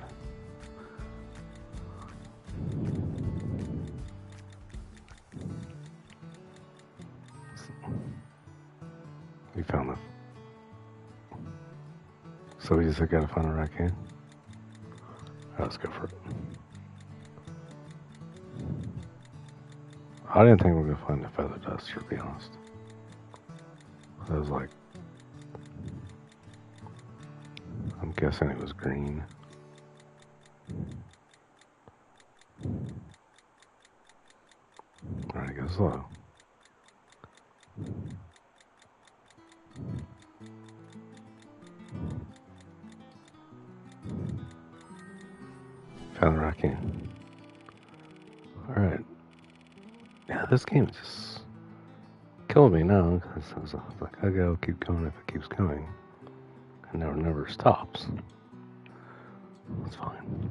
We found the So we just gotta find a raccoon. Let's go for it. I didn't think we were gonna find a feather duster, to be honest. I was like, I'm guessing it was green. Alright, go slow. Found a raccoon. Alright. Yeah, this game is just killing me now, because I was like, I gotta keep going if it keeps going. And never stops. That's fine.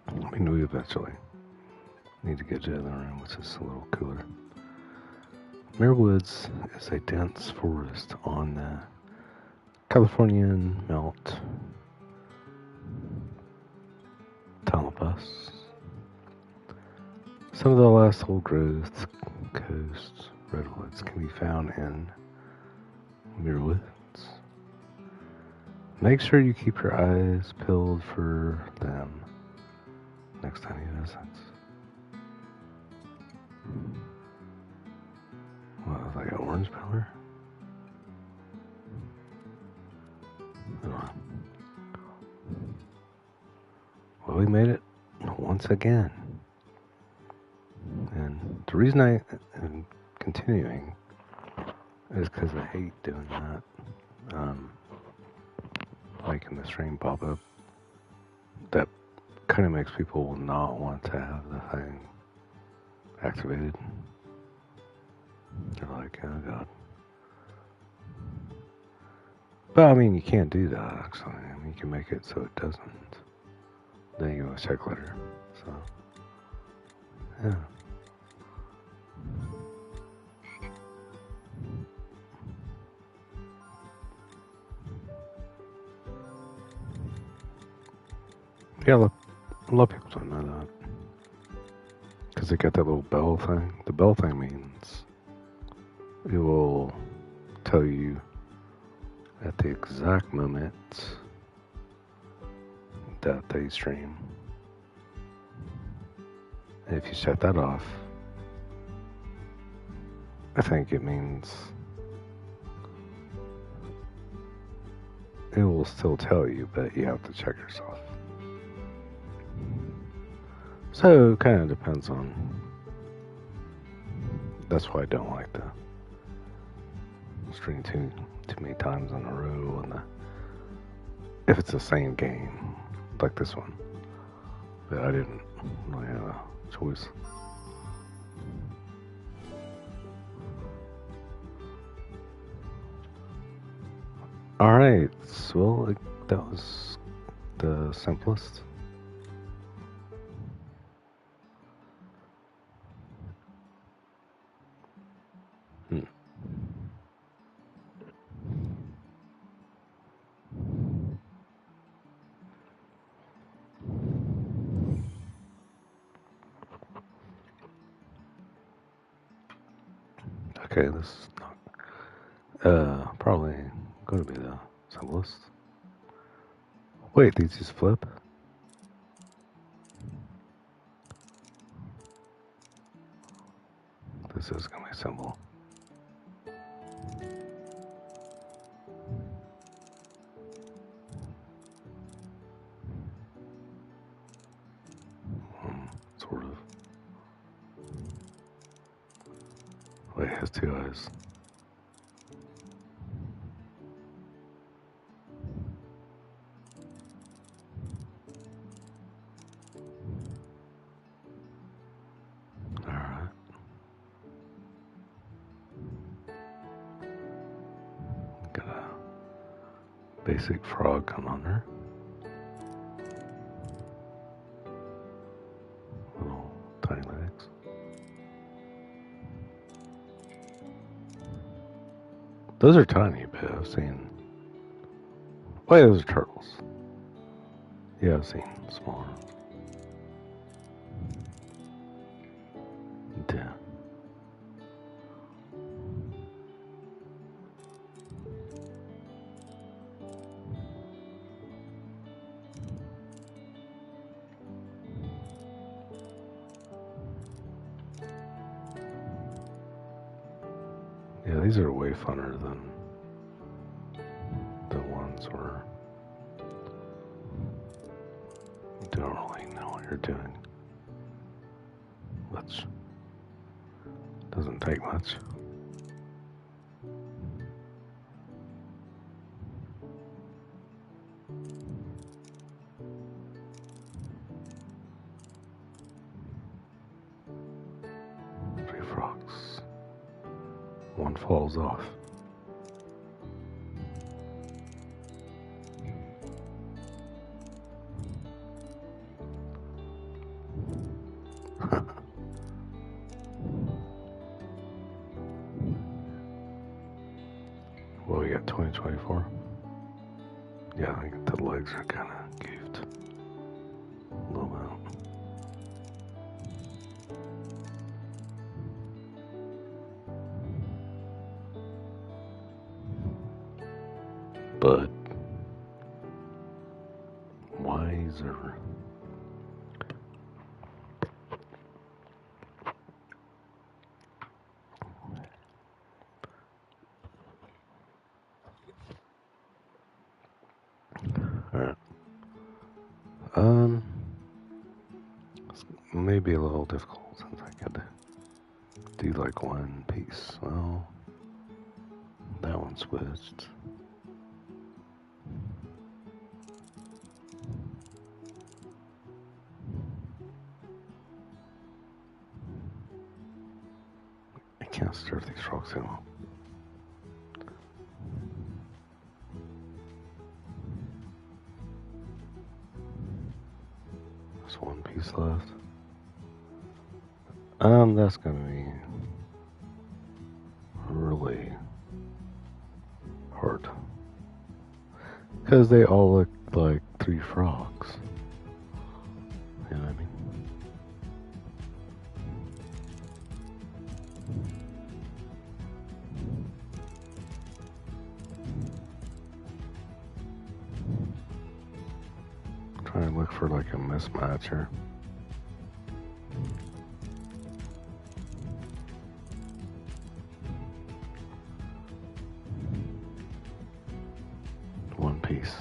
I mean, we eventually need to get to the other room, which is a little cooler. Muir Woods is a dense forest on the Californian Mount Tamalpais. Some of the last old growth coast redwoods can be found in Muir Woods. Make sure you keep your eyes peeled for them next time you visit. What, like an orange color? I don't know. Well, we made it once again. And the reason I am continuing is because I hate doing that. Making the stream pop up. That kind of makes people not want to have the thing activated. They're like, oh god. But I mean, you can't do that actually. I mean, you can make it so it doesn't. Then you go check later. So, yeah. Yeah, look, a lot of people don't know that. Because they got that little bell thing. The bell thing means it will tell you at the exact moment that they stream. And if you shut that off, I think it means it will still tell you, but you have to check yourself. So it kind of depends on. That's why I don't like to stream too many times in a row. And if it's the same game, like this one, but I didn't really have a choice. All right, well, that was the simplest. Okay, this is not, probably going to be the simplest. Wait, these just flip? This is going to be simple. Sort of. Wait, it has two eyes. Alright. Got a basic frog come on there. Little tiny legs. Those are tiny, but I've seen. Wait, those are turtles. Yeah, I've seen smaller ones. Yeah. these are way funner than the ones where you don't really know what you're doing. Which doesn't take much. Three frogs. One falls off. Well, we got 2024. Yeah, I think the legs are kind of goofed. A little bit. But wiser. Alright. It's maybe a little difficult since I could do like one piece. Well, that one switched. I can't stir these rocks in. There's one piece left. That's gonna be really hard. Because they all look like three frogs. You know what I mean? Try and look for like a mismatch here. One piece.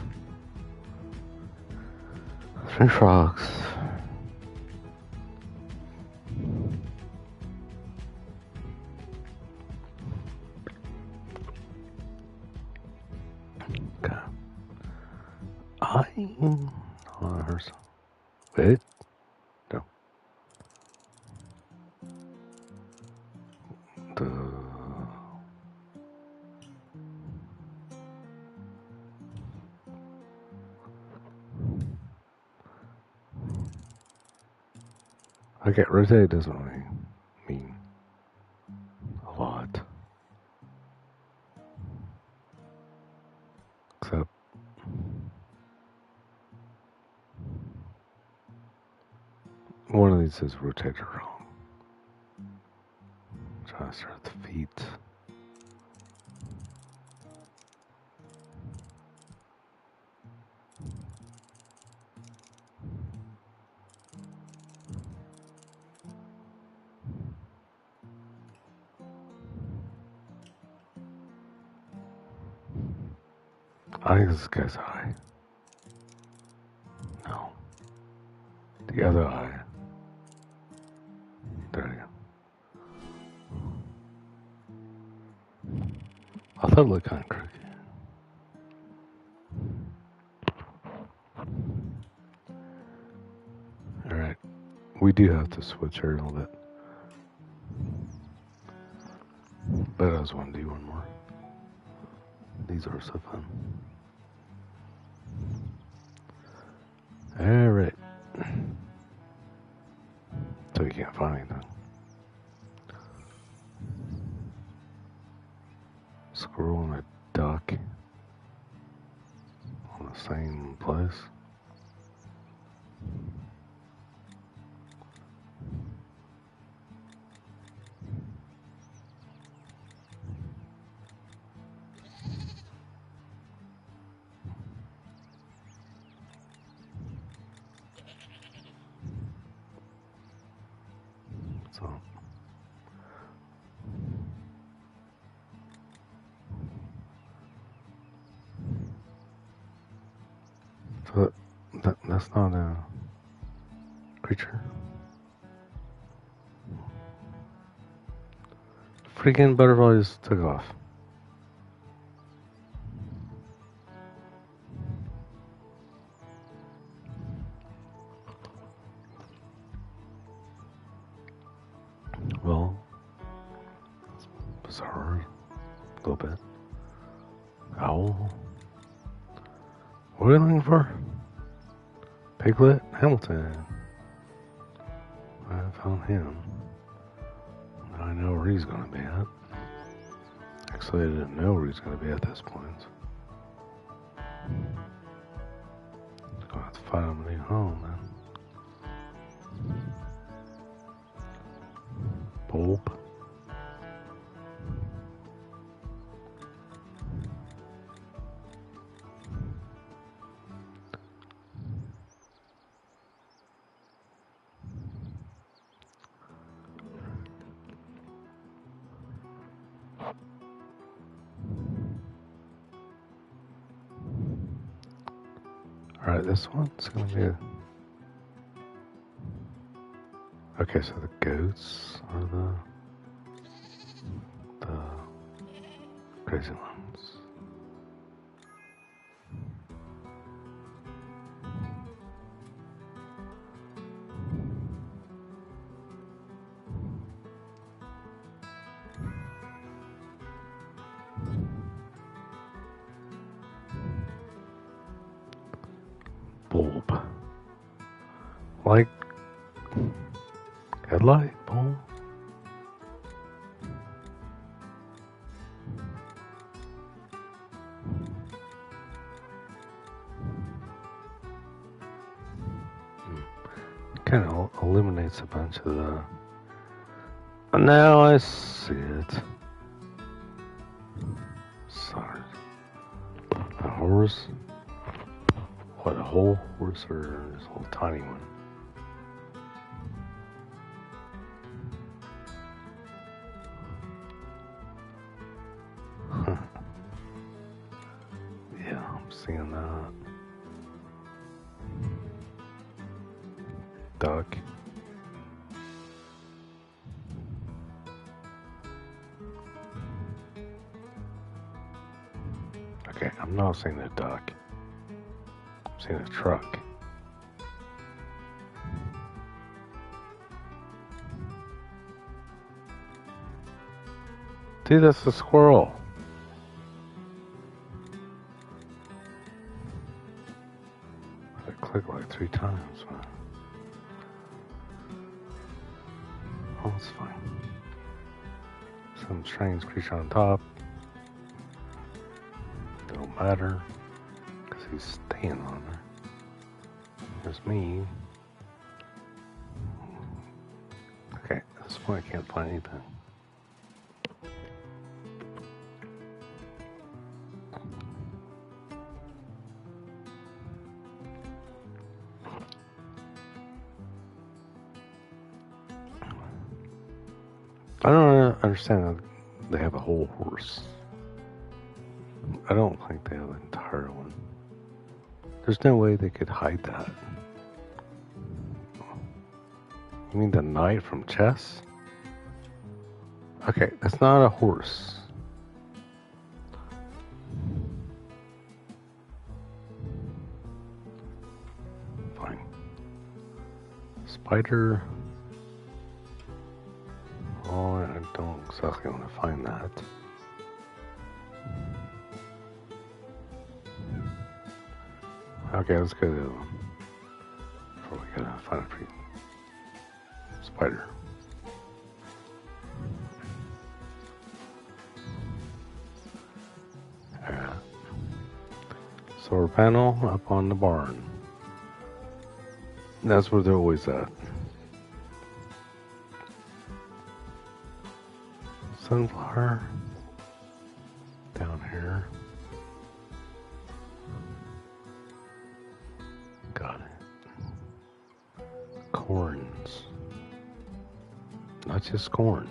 Three frogs. Okay. I heard some. Wait. No. Okay, rotate doesn't really mean a lot. Except one of these is rotated wrong. Try to start the feet. I think this guy's eye. No. The other eye. There you go. I thought it looked kind of crooked. Alright. We do have to switch here a little bit. But I just want to do one more. These are so fun. Alright. So you can't find anything. Squirrel and a duck on the same place. So So that's not a creature. Freaking butterfly just took off. Well, it's bizarre. A little bit. Owl. What are we looking for? Piglet Hamilton. I found him. Now I know where he's going to be at. Actually, I didn't know where he's going to be at this point. I'm going to have to find him when he's home, then. Bulb. Alright, this one's gonna be a... Okay, so the goats are the crazy ones. Bulb. Like headlight bulb? Kind of eliminates a bunch of the... Now I see it. Sorry. A horse? What, a whole horse or this little tiny one? Yeah, I'm seeing that. Duck. Okay, I'm not seeing a duck. I'm seeing a truck. Dude, that's a squirrel. I clicked like 3 times, man. Oh, it's fine. Some strange creature on top. Don't matter. Because he's staying on there. There's me. Okay, at this point I can't find anything. I don't understand how they have a whole horse. I don't think they have an entire one. There's no way they could hide that. You mean the knight from chess? Okay, that's not a horse. Fine. Spider. Oh, I don't exactly want to find that. Okay, let's go to the other one. Before we gotta find a free spider. Alright. Solar panel up on the barn. That's where they're always at. Sunflower down here. Got it. Corns. Not just corn.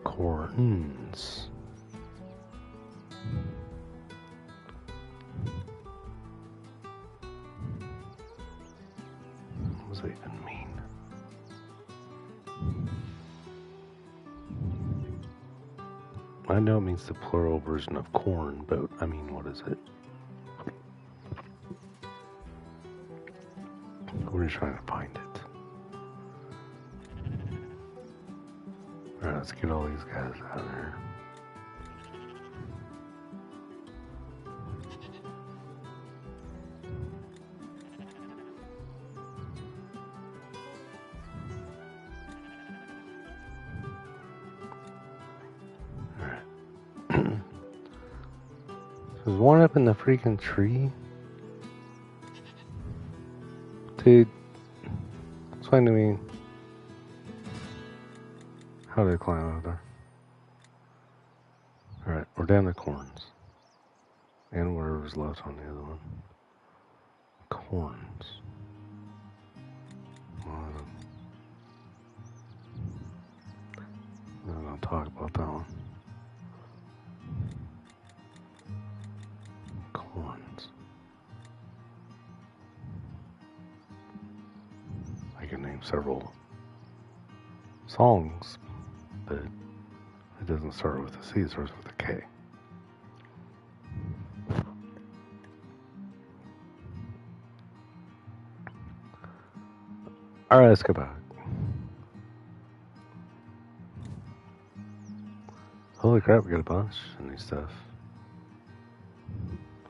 Corns. does that even mean? I know it means the plural version of corn, but I mean, what is it? We're just trying to find it. Alright, let's get all these guys out of there. There's one up in the freaking tree. Dude, explain to me how to climb over there. Alright, we're down to corns. And whatever's left on the other one. Corns. I'm not gonna talk about that one. Corns. I can name several songs, but it doesn't start with a C, it starts with a K. Alright, let's go back. Holy crap, we got a bunch of new stuff.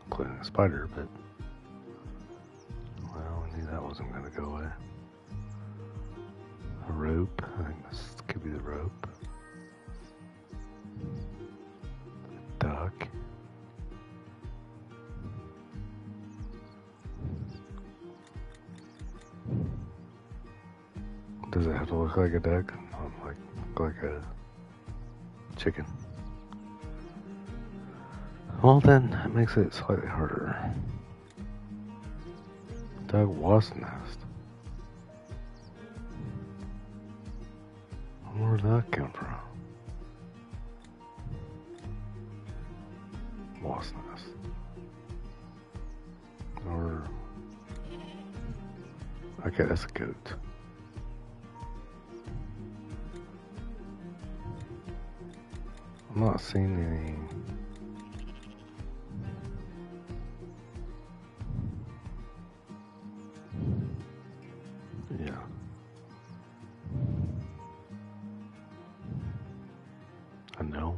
Including a spider, but well, we knew that wasn't going to go away. A rope, I think this could be the rope. A duck. Does it have to look like a duck? Not like a chicken. Well then, that makes it slightly harder. Dog wasp nest. Where did that come from? Wasp nest. Or... okay, that's a goat. I'm not seeing any... yeah. A gnome?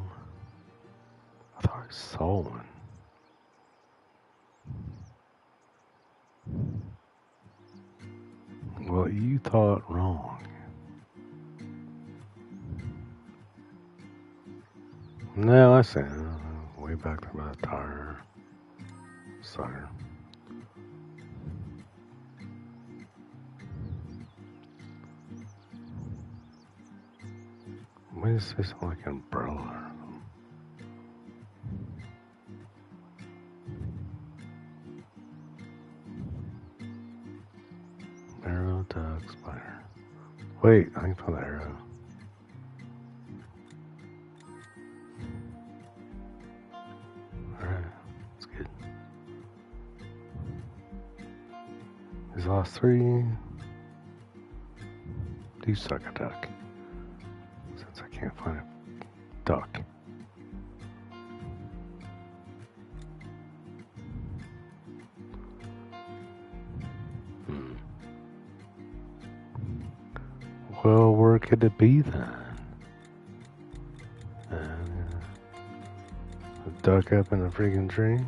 I thought I saw one. Well, you thought wrong. No, I see it. Way back there by the tire. Sucker. Why does it sound like an umbrella or something? Arrow, duck, spider. Wait, I can find the arrow. Alright, that's good. These last three do suck a duck. Since I can't find a duck. Well, where could it be then? A duck up in a freaking tree?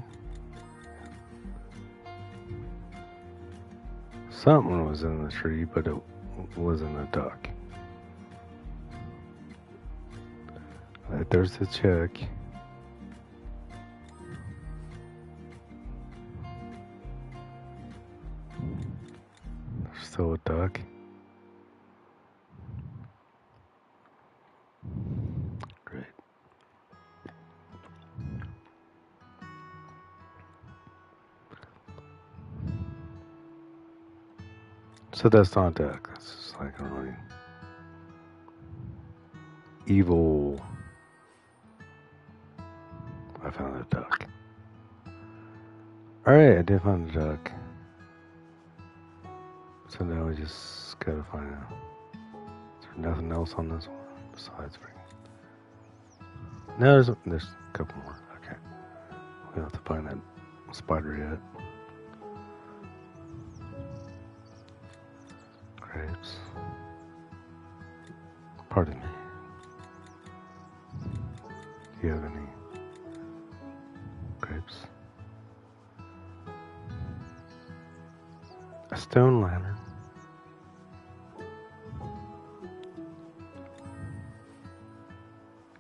Something was in the tree, but it wasn't a duck. Right, there's the chick. There's still a duck. Great. So that's not a duck. That's just like a really evil. I found a duck. Alright, I did find a duck. So now we just gotta find out. Is there nothing else on this one besides freaking? No, there's a couple more. Okay. We don't have to find that spider yet. Grapes. Pardon me. Do you have any grapes? A stone lantern.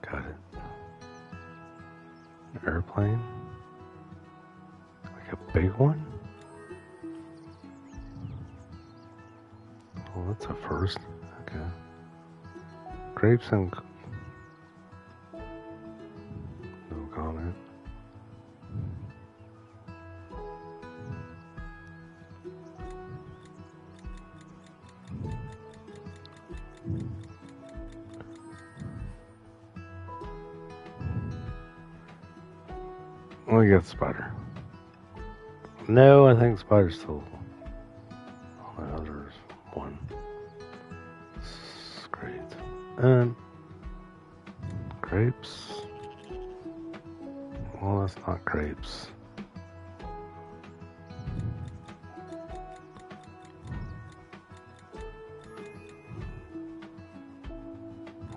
Got it. An airplane. Like a big one? Well, that's a first. Okay. Grapes and... No comment. We got spider. No, I think spider's still... Oh, there's one. Great. And grapes. Well, that's not grapes.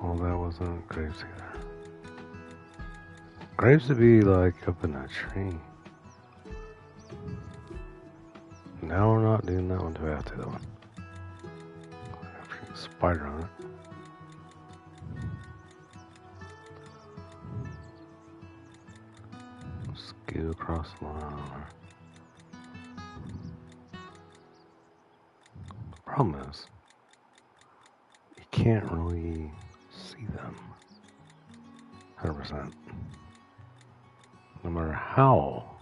Well, that wasn't grapes either. Grapes would be like up in a tree. Now we're not doing that one. Do we have to that one? Freaking spider on it. Scoot across the line. The problem is, you can't really see them 100%. No matter how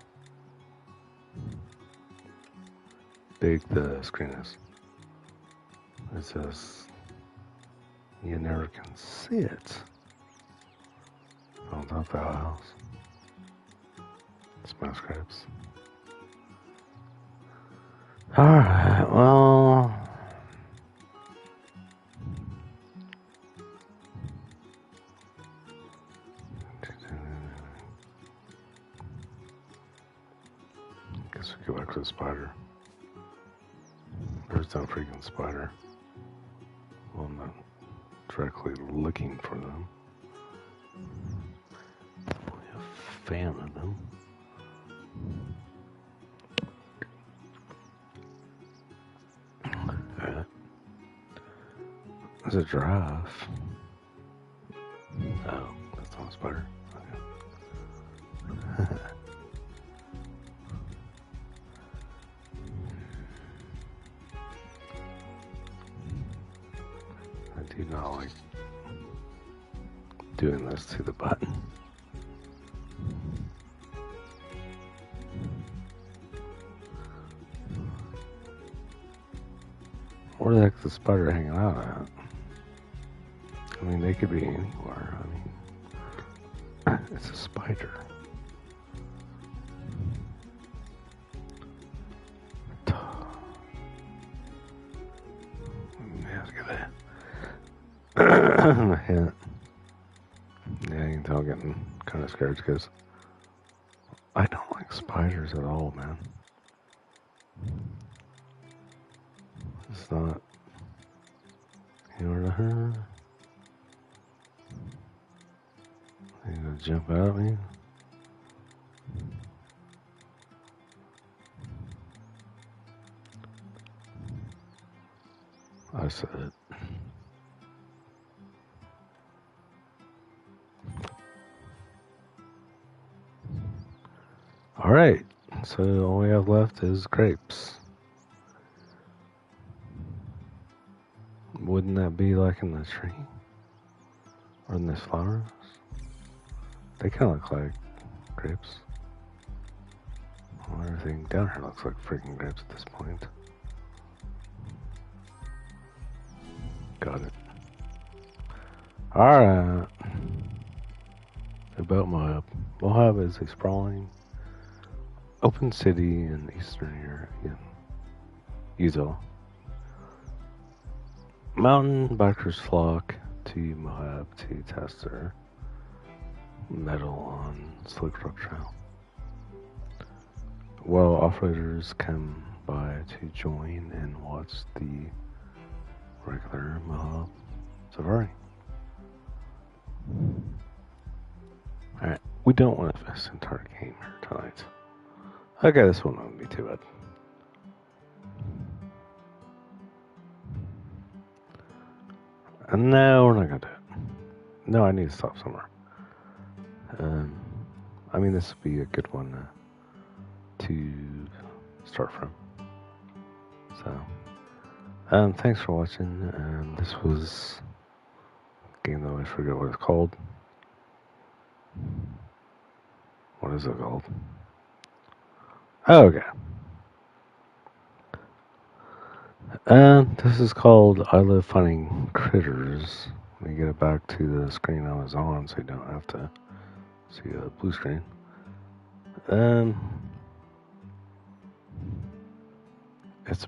big the screen is. It says you never can see it on top of the house. Smash grapes. Alright, well. Guess we go back to the spider. There's no freaking spider. Well, I'm not directly looking for them. Only a fan of them. There's a giraffe. Oh, that's not a spider. Okay. I do not like doing this to the button. Where the heck is the spider hanging out at? I mean, they could be anywhere. I mean, it's a spider. Yeah, look at that. My head. Yeah, you can tell I'm getting kind of scared because I don't like spiders at all, man. It's not. You know her? You gonna jump out at me? I said it. Alright, so all we have left is grapes. Wouldn't that be like in the tree? Or in this flowers? They kind of look like grapes. Well, everything down here looks like freaking grapes at this point. Got it. Alright. About Moab. Moab is a sprawling open city in eastern Utah. Mountain bikers flock to Moab to test their metal on Slick Rock Trail, while off-roaders come by to join and watch the regular Moab safari. Alright, we don't want to finish the entire game here tonight. Okay, this one won't be too bad. No, we're not gonna do it. No, I need to stop somewhere. I mean, this would be a good one to start from. So, thanks for watching. This was a game though I forget what it's called. What is it called? Oh, okay. This is called I Love Finding Critters. Let me get it back to the screen I was on so you don't have to see a blue screen. It's a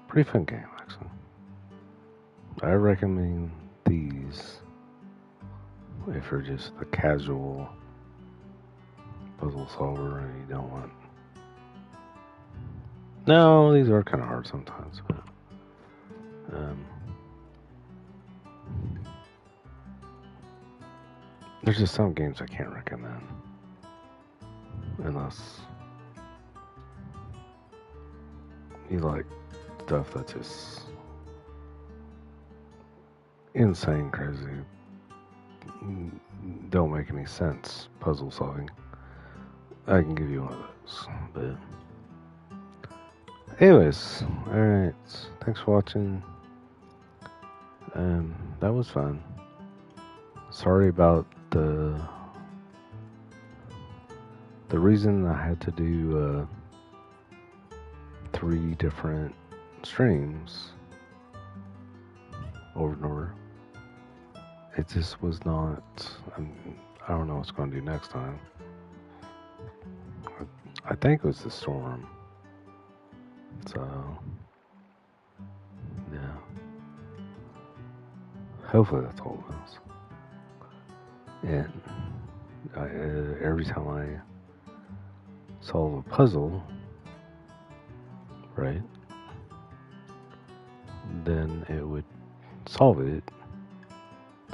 pretty fun game, actually. I recommend these if you're just a casual puzzle solver and you don't want... No, these are kind of hard sometimes, but... there's just some games I can't recommend. Unless you like stuff that's just insane, crazy, don't make any sense puzzle solving. I can give you one of those. But anyways, alright. Thanks for watching. That was fun. Sorry about the reason I had to do 3 different streams over and over. It just was not... I don't know what's going to do next time. I think it was the storm. So, yeah. Hopefully that's all it was. And every time I solve a puzzle, right, then it would solve it,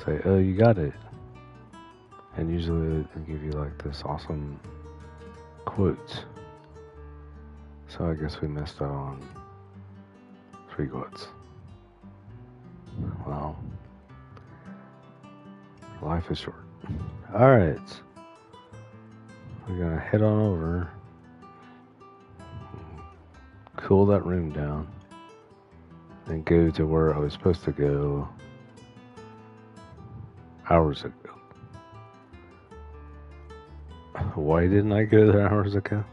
say, oh, you got it. And usually it would give you like this awesome quote. So I guess we missed out on 3 quotes. Well, life is short. Alright. We're gonna head on over, cool that room down, and go to where I was supposed to go hours ago. Why didn't I go there hours ago?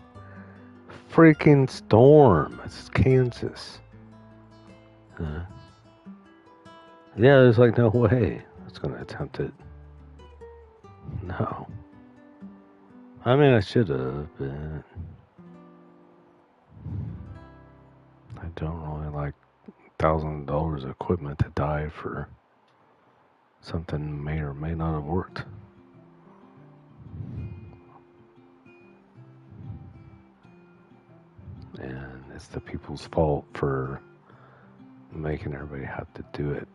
Freaking storm. It's Kansas. Yeah, there's like no way I was gonna attempt it. No. I mean, I should have, but I don't really like $1,000 of equipment to die for something may or may not have worked. And it's the people's fault for making everybody have to do it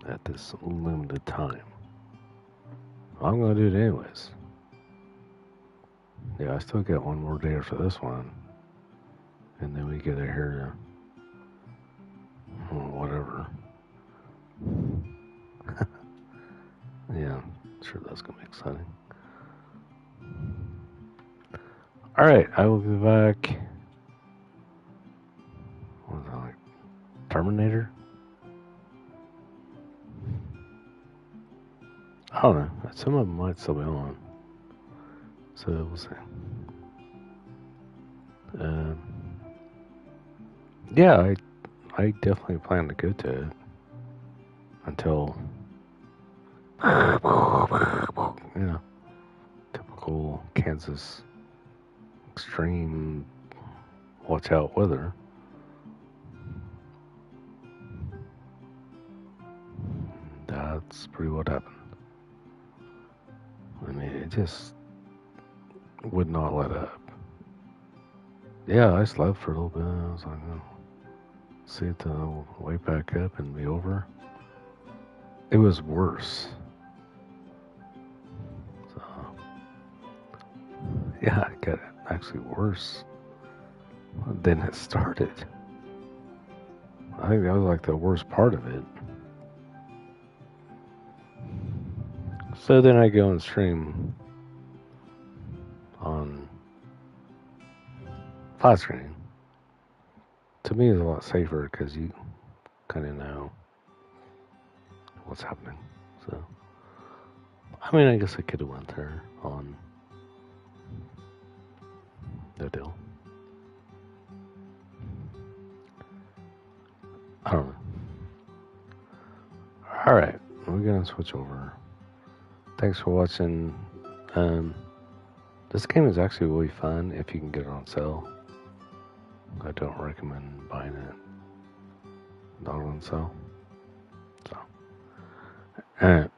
at this limited time. I'm gonna do it anyways. Yeah, I still get one more day for this one, and then we get it here to whatever. Yeah, sure that's gonna be exciting. Alright, I will be back. What was that, like Terminator? I don't know. Some of them might still be on. So we'll see. Yeah, I definitely plan to go to it until, you know, typical Kansas extreme watch out weather. that's pretty what happened. I mean, it just would not let up. Yeah, I slept for a little bit. I was like, oh, see it wake back up and be over. It was worse. So, yeah, it got actually worse than it started. I think that was like the worst part of it. So then I go and stream on flat screen. To me, it's a lot safer because you kind of know what's happening. So, I mean, I guess I could have went there on the deal. I don't know. All right, we're gonna switch over. Thanks for watching. This game is actually really fun if you can get it on sale. I don't recommend buying it not on sale. So, alright.